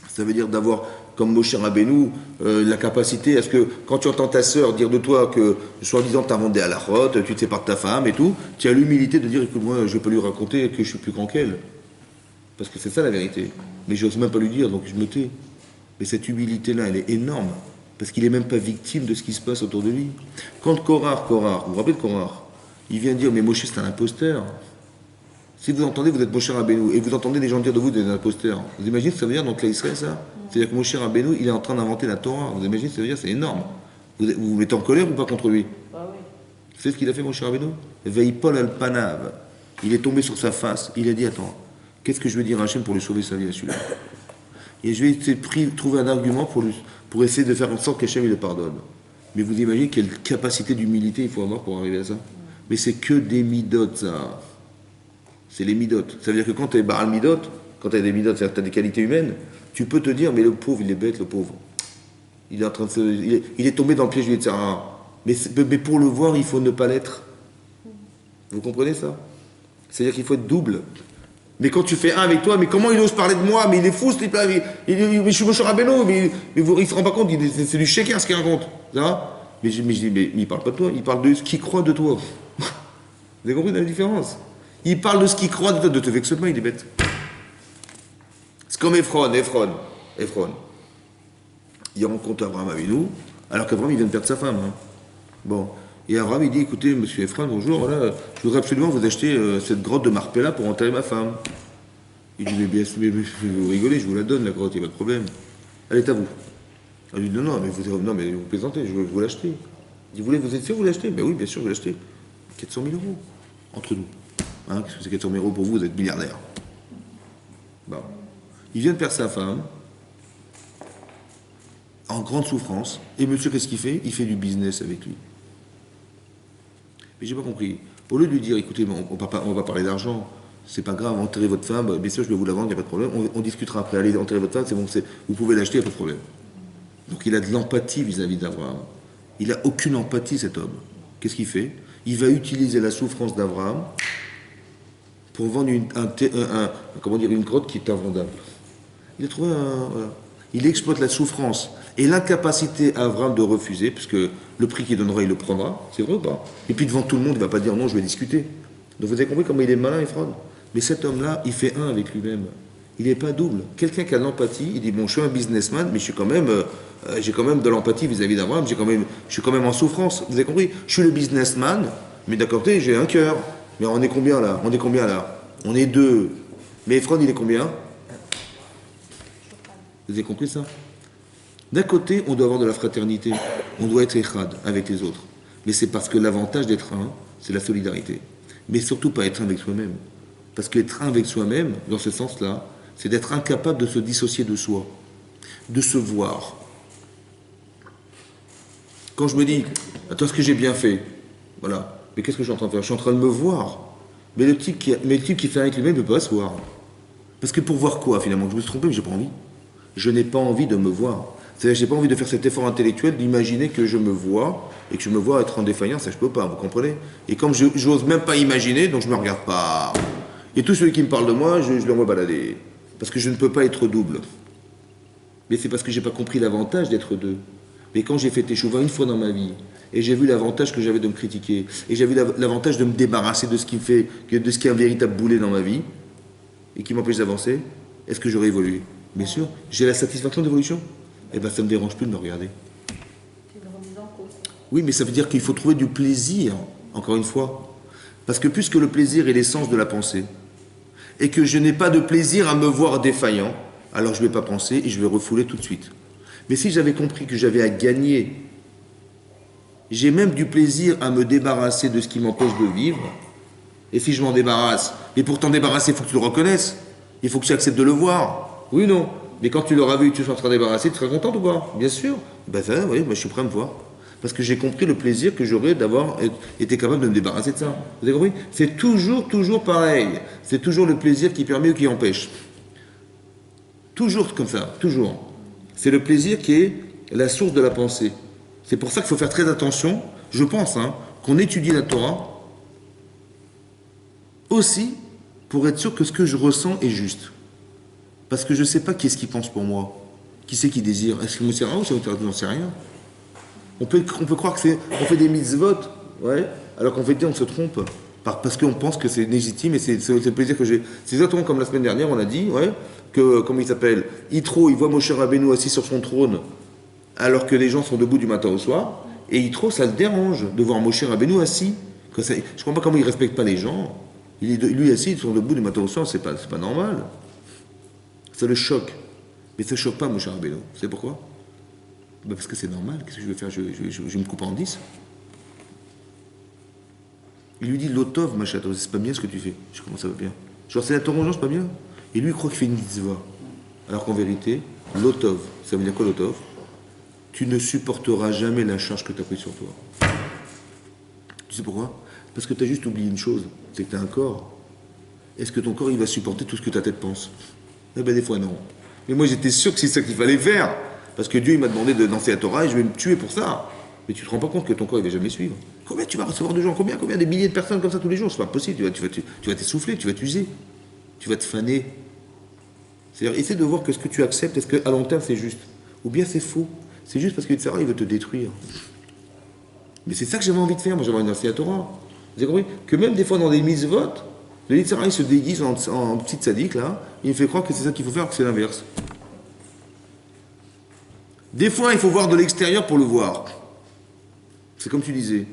Ça veut dire d'avoir, comme Moshe Rabbeinu, la capacité à ce que, quand tu entends ta sœur dire de toi que, soi-disant, t'as vendu à la rote, tu te sépares de ta femme et tout, tu as l'humilité de dire, écoute, moi, je vais pas lui raconter que je suis plus grand qu'elle. Parce que c'est ça la vérité. Mais j'ose même pas lui dire, donc je me tais. Mais cette humilité-là, elle est énorme. Parce qu'il n'est même pas victime de ce qui se passe autour de lui. Quand Korah, vous vous rappelez de Korah? Il vient dire, mais Moshe, c'est un imposteur. Si vous entendez, vous êtes Moshe Rabbeinu, et vous entendez des gens dire de vous, des imposteurs. Vous imaginez ce que ça veut dire, donc là, Israël, ça? C'est-à-dire que Moshe Rabbeinu, il est en train d'inventer la Torah. Vous imaginez ce que ça veut dire? C'est énorme. Vous vous mettez en colère ou pas contre lui? Bah oui. Vous savez ce qu'il a fait, Moshe Rabbeinu? Veipol al-Panav. Il est tombé sur sa face. Il a dit, attends, qu'est-ce que je vais dire à Hachem pour lui sauver sa vie à celui-là? Et je vais essayer de trouver un argument pour essayer de faire en sorte qu'Hachem il le pardonne. Mais vous imaginez quelle capacité d'humilité il faut avoir pour arriver à ça? Mais c'est que des midotes, ça. C'est les midotes. Ça veut dire que quand tu es baral midot, quand tu as des midotes, c'est-à-dire que tu as des qualités humaines, tu peux te dire, mais le pauvre, il est bête, le pauvre. Il est en train de il est tombé dans le piège du Yetzirah. Mais pour le voir, il faut ne pas l'être. Vous comprenez ça? C'est-à-dire qu'il faut être double. Mais quand tu fais un avec toi, mais comment il ose parler de moi? Mais il est fou, ce type-là. Je suis Moshe Rabbeinu, mais il ne se rend pas compte, c'est du shaker ce qu'il raconte. Ça va? Mais je dis, mais il ne parle pas de toi, il parle de ce qu'il croit de toi. Vous avez compris la différence? Il parle de ce qu'il croit de toi, de te vexer pas, il est bête. C'est comme Ephron. Il rencontre Abraham Avinu, alors qu'Abraham, il vient de perdre sa femme. Hein. Bon. Et Abraham, il dit, écoutez, monsieur Ephron, bonjour, voilà, je voudrais absolument vous acheter cette grotte de Marpella pour enterrer ma femme. Il dit, mais vous rigolez, je vous la donne, la grotte, il n'y a pas de problème. Elle est à vous. Elle lui dit, non, mais vous plaisantez, je veux vous l'acheter. Il dit, vous êtes sûr que vous l'achetez? Ben oui, bien sûr, je vais l'acheter. 400 000 euros, entre nous. Hein, qu'est-ce que c'est 400 000 euros pour vous, vous êtes milliardaire. Bon. Il vient de perdre sa femme, en grande souffrance, et monsieur, qu'est-ce qu'il fait? Il fait du business avec lui. Mais j'ai pas compris. Au lieu de lui dire, écoutez, on va parler d'argent, c'est pas grave, enterrez votre femme, bien sûr, je vais vous la vendre, il n'y a pas de problème, on discutera après, allez, enterrez votre femme, c'est bon, vous pouvez l'acheter, il n'y a pas de problème. Donc il a de l'empathie vis-à-vis d'Abraham. Il n'a aucune empathie, cet homme. Qu'est-ce qu'il fait? Il va utiliser la souffrance d'Abraham pour vendre une grotte qui est invendable. Il a trouvé voilà. Il exploite la souffrance et l'incapacité à Abraham de refuser, puisque le prix qu'il donnera, il le prendra, c'est vrai ou pas? Et puis devant tout le monde, il ne va pas dire non, je vais discuter. Donc vous avez compris comment il est malin, Ephron? Mais cet homme-là, il fait un avec lui-même. Il n'est pas double. Quelqu'un qui a de l'empathie, il dit, bon, je suis un businessman, mais j'ai quand même de l'empathie vis-à-vis d'Abraham, je suis quand même en souffrance. Vous avez compris? Je suis le businessman, mais d'accord, j'ai un cœur. Mais on est combien là? On est 2. Mais Ephron, il est combien? Vous avez compris ça? D'un côté, on doit avoir de la fraternité. On doit être echad avec les autres. Mais c'est parce que l'avantage d'être un, c'est la solidarité. Mais surtout pas être un avec soi-même. Parce qu'être un avec soi-même, dans ce sens-là, c'est d'être incapable de se dissocier de soi. De se voir. Quand je me dis, attends, ce que j'ai bien fait, voilà. Mais qu'est-ce que je suis en train de faire? Je suis en train de me voir. Mais le type qui fait avec lui-même ne peut pas se voir. Parce que pour voir quoi, finalement? Je me suis trompé, mais j'ai pas envie. Je n'ai pas envie de me voir. C'est-à-dire que je n'ai pas envie de faire cet effort intellectuel d'imaginer que je me vois et que je me vois être en défaillance, ça je peux pas, vous comprenez? Et comme je n'ose même pas imaginer, donc je me regarde pas. Et tous ceux qui me parlent de moi, je l'envoie balader. Parce que je ne peux pas être double. Mais c'est parce que j'ai pas compris l'avantage d'être deux. Mais quand j'ai fait teshuva une fois dans ma vie, Et j'ai vu l'avantage que j'avais de me critiquer. Et j'ai vu l'avantage de me débarrasser de ce qui me fait, de ce qui est un véritable boulet dans ma vie et qui m'empêche d'avancer. Est-ce que j'aurais évolué? Bien sûr. J'ai la satisfaction d'évolution. Eh bien, ça ne me dérange plus de me regarder. C'est une remise en cause. Oui, mais ça veut dire qu'il faut trouver du plaisir, encore une fois. Parce que puisque le plaisir est l'essence de la pensée, et que je n'ai pas de plaisir à me voir défaillant, alors je ne vais pas penser et je vais refouler tout de suite. Mais si j'avais compris que j'avais à gagner, j'ai même du plaisir à me débarrasser de ce qui m'empêche de vivre, et si je m'en débarrasse, et pour t'en débarrasser, il faut que tu le reconnaisses, il faut que tu acceptes de le voir. Oui ou non? Mais quand tu l'auras vu et que tu seras en train de débarrasser, tu seras content ou pas? Bien sûr. Ben ça, oui, moi je suis prêt à me voir. Parce que j'ai compris le plaisir que j'aurais d'avoir été capable de me débarrasser de ça. Vous avez compris? C'est toujours pareil. C'est toujours le plaisir qui permet ou qui empêche. Toujours comme ça, toujours. C'est le plaisir qui est la source de la pensée. C'est pour ça qu'il faut faire très attention, je pense, qu'on étudie la Torah aussi pour être sûr que ce que je ressens est juste. Parce que je ne sais pas qui est-ce qui pense pour moi. Qui c'est qui désire? Est-ce que c'est Moussera ou c'est Moussera? J'en sais rien. On peut croire que on fait des mitzvot, ouais, alors qu'en fait on se trompe. Parce qu'on pense que c'est légitime et c'est le plaisir que j'ai. C'est exactement comme la semaine dernière, on a dit, ouais, que, comment il s'appelle, Yitro, il voit Moshe Rabbeinu assis sur son trône, alors que les gens sont debout du matin au soir, et Yitro, ça le dérange de voir Moshe Rabbeinu assis. Je ne comprends pas comment il ne respecte pas les gens. Lui assis, ils sont debout du matin au soir, c'est pas normal. Ça le choque. Mais ça ne choque pas Moshe Rabbeinu. Vous savez pourquoi? Ben parce que c'est normal, qu'est-ce que je vais faire? Je me coupe en 10. Il lui dit Lotov, Machato, c'est pas bien ce que tu fais. Je commence ça va bien. Genre, c'est la Torah, c'est pas bien. Et lui, il croit qu'il fait une mitzvah. Alors qu'en vérité, Lotov, ça veut dire quoi Lotov? Tu ne supporteras jamais la charge que tu as prise sur toi. Tu sais pourquoi? Parce que tu as juste oublié une chose, c'est que tu as un corps. Est-ce que ton corps, il va supporter tout ce que ta tête pense? Eh ben, des fois, non. Mais moi, j'étais sûr que c'est ça qu'il fallait faire. Parce que Dieu, il m'a demandé de danser la Torah et je vais me tuer pour ça. Mais tu te rends pas compte que ton corps, il va jamais suivre. Combien tu vas recevoir de gens? Combien des milliers de personnes comme ça tous les jours? C'est pas possible. Tu vas t'essouffler, tu vas t'user. Tu vas te faner. C'est-à-dire, essaie de voir que ce que tu acceptes, est-ce qu'à long terme, c'est juste? Ou bien c'est faux? C'est juste parce que Sarah, il veut te détruire. Mais c'est ça que j'avais envie de faire. Moi, j'avais envie de danser la Torah. Vous avez compris? Que même des fois, dans des mitzvot, le Yitzhara, il se déguise en petit tzaddik, là. Il me fait croire que c'est ça qu'il faut faire, que c'est l'inverse. Des fois, il faut voir de l'extérieur pour le voir. C'est comme tu disais.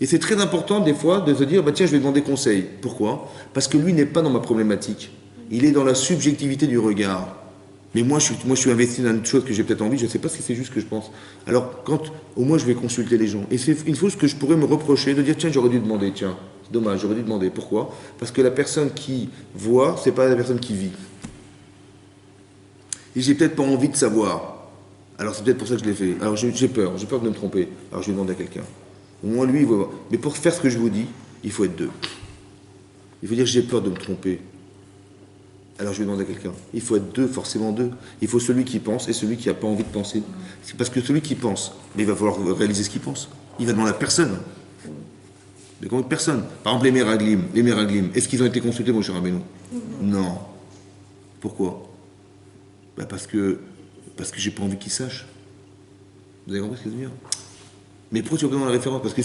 Et c'est très important, des fois, de se dire, bah, tiens, je vais demander conseil. Pourquoi? Parce que lui n'est pas dans ma problématique. Il est dans la subjectivité du regard. Mais moi, je suis investi dans une chose que j'ai peut-être envie, je ne sais pas si c'est juste ce que je pense. Alors, au moins, je vais consulter les gens. Et c'est une chose que je pourrais me reprocher, de dire, tiens, j'aurais dû demander, tiens, c'est dommage, j'aurais dû demander. Pourquoi? Parce que la personne qui voit, c'est pas la personne qui vit. Et j'ai peut-être pas envie de savoir. Alors c'est peut-être pour ça que je l'ai fait. Alors j'ai peur de me tromper. Alors je vais demander à quelqu'un. Au moins lui, il va voir. Mais pour faire ce que je vous dis, il faut être deux. Il faut dire j'ai peur de me tromper. Alors je vais demander à quelqu'un. Il faut être deux, forcément deux. Il faut celui qui pense et celui qui n'a pas envie de penser. C'est parce que celui qui pense, mais il va falloir réaliser ce qu'il pense. Il va demander à personne. Mais comment personne? Par exemple les Meraglim, est-ce qu'ils ont été consultés, mon cher Rabbeinu? Non. Pourquoi? Ben parce que j'ai pas envie qu'ils sachent. Vous avez compris ce que je veux dire? Mais pourquoi tu vas demander la référence? Parce que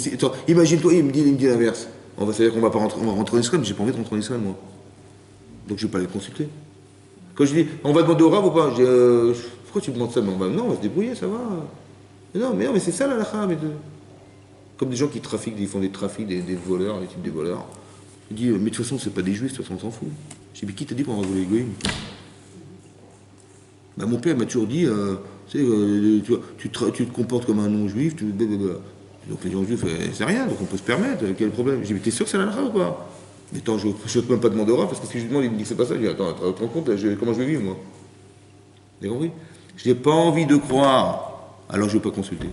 imagine-toi, il me dit l'inverse. On va savoir qu'on va rentrer en Israël, mais j'ai pas envie de rentrer en Israël, moi. Donc je vais pas les consulter. Quand je dis, on va demander au Rav ou pas? Pourquoi tu demandes ça? Non, on va se débrouiller, ça va. Mais c'est ça la halakha, mais comme des gens qui trafiquent, ils font des trafics, des voleurs, les types des voleurs. Je dis, mais de toute façon, c'est pas des juifs, de toute façon, on s'en fout. Je dis, mais qui t'a dit qu'on va voler les goïms? Bah, mon père m'a toujours dit, tu te comportes comme un non-juif, donc les gens-juifs, c'est rien, donc on peut se permettre, quel est le problème? J'ai dit, mais t'es sûr que c'est la halakha ou pas? Mais attends, je ne peux même pas demander au Rav, parce que si je lui demande, il me dit que c'est pas ça, je dis, attends, tu te rends compte, comment je vais vivre, moi? Vous avez compris? Je n'ai pas envie de croire, alors je ne vais pas consulter.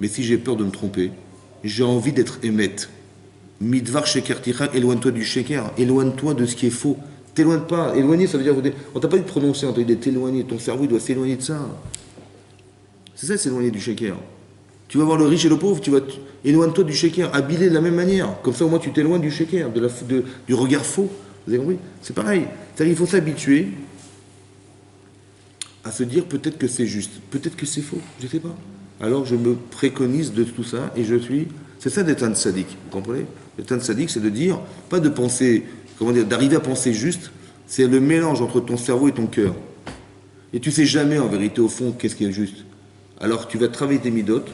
Mais si j'ai peur de me tromper, j'ai envie d'être émette. Midvar sheker ticha, éloigne-toi du sheker, éloigne-toi de ce qui est faux. T'éloigne pas. Éloigner, ça veut dire. On t'a pas dit de prononcer, on t'a dit de t'éloigner. Ton cerveau, il doit s'éloigner de ça. C'est ça, s'éloigner du shaker. Tu vas voir le riche et le pauvre, éloigne-toi du shaker. Habillé de la même manière. Comme ça, au moins, tu t'éloignes du shaker, du regard faux. Vous avez compris? C'est pareil. C'est-à-dire, il faut s'habituer à se dire peut-être que c'est juste, peut-être que c'est faux. Je sais pas. alors je me préconise de tout ça et je suis... C'est ça d'être un tzaddik, vous comprenez? Être un tzaddik, c'est de dire, pas de penser, comment dire, d'arriver à penser juste, c'est le mélange entre ton cerveau et ton cœur. Et tu sais jamais en vérité au fond qu'est-ce qui est juste. Alors tu vas travailler tes midotes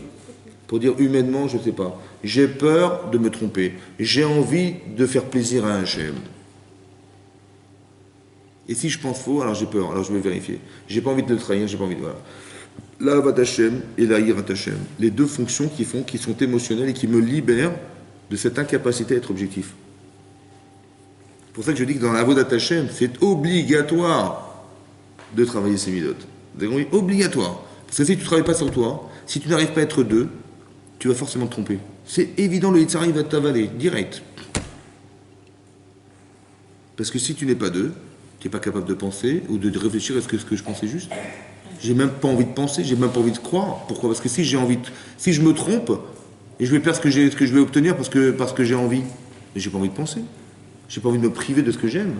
pour dire humainement, je ne sais pas, j'ai peur de me tromper, j'ai envie de faire plaisir à un Hachem. Et si je pense faux, alors j'ai peur, alors je vais vérifier. J'ai pas envie de le trahir, j'ai pas envie de... Voilà. La Avat Hashem et la Yirat Hashem, les deux fonctions qui sont émotionnelles et qui me libèrent de cette incapacité à être objectif. C'est pour ça que je dis que dans la Avodat Hashem, c'est obligatoire de travailler ces midotes. Vous avez compris? Obligatoire. Parce que si tu ne travailles pas sur toi, si tu n'arrives pas à être deux, tu vas forcément te tromper. C'est évident, le Yitzhara, il va t'avaler, direct. Parce que si tu n'es pas deux, tu n'es pas capable de penser ou de réfléchir à ce que je pense est juste. J'ai même pas envie de penser, j'ai même pas envie de croire. Pourquoi? Parce que si je me trompe, et je vais perdre ce que je vais obtenir parce que j'ai envie, mais j'ai pas envie de penser. J'ai pas envie de me priver de ce que j'aime.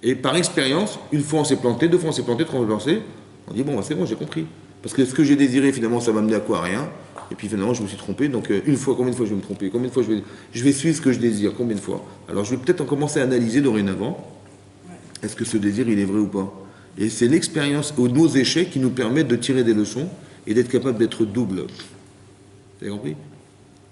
Et par expérience, une fois on s'est planté, deux fois on s'est planté, trois fois on s'est planté, on dit bon, bah, c'est bon, j'ai compris. Parce que ce que j'ai désiré, finalement, ça m'a amené à quoi? À rien. Et puis finalement, je me suis trompé. Donc combien de fois je vais me tromper? Combien de fois je vais suivre ce que je désire? Combien de fois? Alors je vais peut-être en commencer à analyser dorénavant. Est-ce que ce désir, il est vrai ou pas? Et c'est l'expérience ou nos échecs qui nous permettent de tirer des leçons et d'être capable d'être double. Vous avez compris?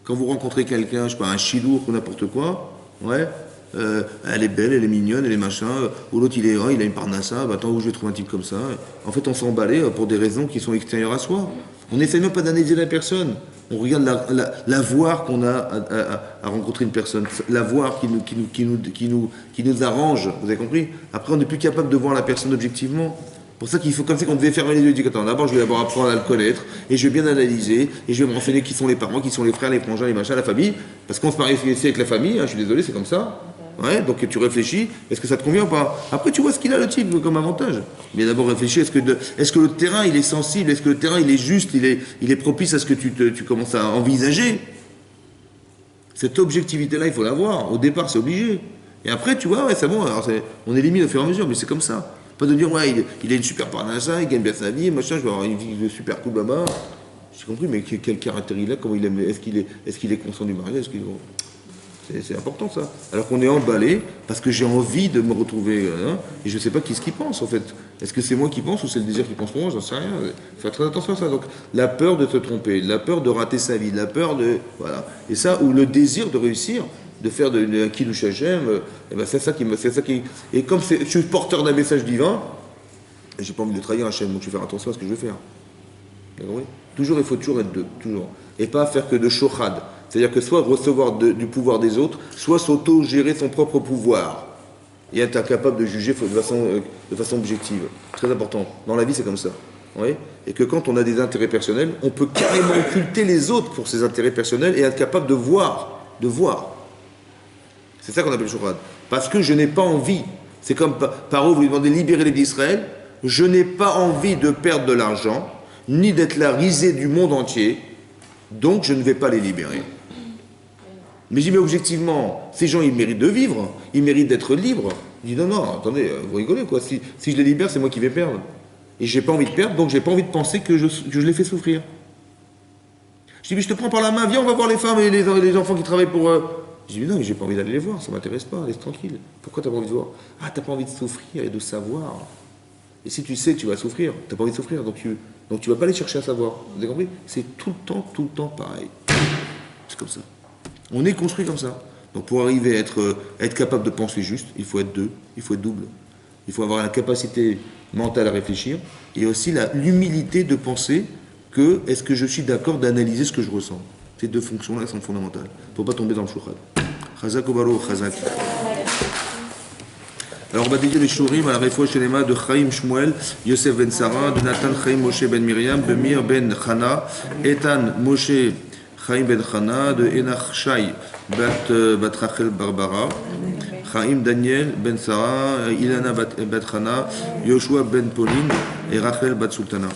Quand vous rencontrez quelqu'un, je sais pas, un chidour ou n'importe quoi, ouais, elle est belle, elle est mignonne, elle est machin, ou l'autre il a une parnassa, bah attends, où je vais trouver un type comme ça? En fait, on s'est emballé pour des raisons qui sont extérieures à soi. On n'essaie même pas d'analyser la personne. On regarde la voir qu'on a à rencontrer une personne, la voir qui nous arrange, vous avez compris? Après, on n'est plus capable de voir la personne objectivement. Pour ça qu'il faut, comme c'est qu'on devait fermer les yeux et dire, attends, d'abord je vais d'abord apprendre à le connaître, et je vais bien analyser, et je vais me renseigner qui sont les parents, qui sont les frères, les frangins, les machins, la famille, parce qu'on se marie ici avec la famille, je suis désolé, c'est comme ça. Ouais, donc tu réfléchis, est-ce que ça te convient ou pas? Après tu vois ce qu'il a le type comme avantage. Mais d'abord réfléchis, est-ce que le terrain il est sensible, est-ce que le terrain il est juste, il est propice à ce que tu commences à envisager? Cette objectivité-là, il faut l'avoir. Au départ, c'est obligé. Et après, tu vois, ouais, c'est bon, alors on élimine au fur et à mesure, mais c'est comme ça. Pas de dire, ouais, il a une super parnassa, il gagne bien sa vie, machin, je vais avoir une vie de super cool, baba. J'ai compris, mais quel caractère il a, comment il aime, est-ce qu'il est conscient du mariage, c'est important ça. Alors qu'on est emballé parce que j'ai envie de me retrouver, et je ne sais pas qui ce qui pense en fait. Est-ce que c'est moi qui pense ou c'est le désir qui pense pour moi? J'en sais rien. Faire très attention à ça. Donc la peur de se tromper, la peur de rater sa vie, la peur de voilà. Et ça ou le désir de réussir, de faire de Kiddush Hashem, et ben c'est ça qui. Et comme je suis porteur d'un message divin, et j'ai pas envie de trahir Hashem, donc je vais faire attention à ce que je vais faire. D'accord, oui. Toujours, il faut toujours être deux, toujours, et pas faire que de shochad. C'est-à-dire que soit recevoir du pouvoir des autres, soit s'auto-gérer son propre pouvoir. Et être incapable de juger de façon objective. Très important. Dans la vie, c'est comme ça. Oui. Et que quand on a des intérêts personnels, on peut carrément occulter les autres pour ses intérêts personnels et être capable de voir. C'est ça qu'on appelle shurad. Parce que je n'ai pas envie. C'est comme Paro, vous lui demandez de libérer les d'Israël. Je n'ai pas envie de perdre de l'argent, ni d'être la risée du monde entier. Donc je ne vais pas les libérer. Mais j'y mets objectivement, ces gens ils méritent de vivre, ils méritent d'être libres. Je dis non, attendez, vous rigolez quoi, si je les libère, c'est moi qui vais perdre. Et j'ai pas envie de perdre, donc j'ai pas envie de penser que je les fais souffrir. Je dis mais je te prends par la main, viens on va voir les femmes et les enfants qui travaillent pour... Je dis mais non, mais j'ai pas envie d'aller les voir, ça m'intéresse pas, laisse tranquille. Pourquoi t'as pas envie de voir? Ah, t'as pas envie de souffrir et de savoir. Et si tu sais que tu vas souffrir, t'as pas envie de souffrir, donc tu vas pas aller chercher à savoir. Vous avez compris? C'est tout le temps pareil. C'est comme ça. On est construit comme ça. Donc pour arriver à être capable de penser juste, il faut être deux, il faut être double. Il faut avoir la capacité mentale à réfléchir et aussi l'humilité de penser que est-ce que je suis d'accord d'analyser ce que je ressens. Ces deux fonctions-là sont fondamentales. Il ne faut pas tomber dans le shouchad. Chazak Obaro, Chazak. Alors on va dédier les shurim à la réfoua shelema de Chaim Shmuel, Yosef ben Sarah, de Nathan Chaim Moshe ben Miriam, de Mir ben Chana, Etan Moshe Chaim ben Chana, de Enach Shai bat Rachel Barbara, Chaim Daniel ben Sarah, Ilana bat Chana, Yoshua ben Pauline et Rachel bat Sultana.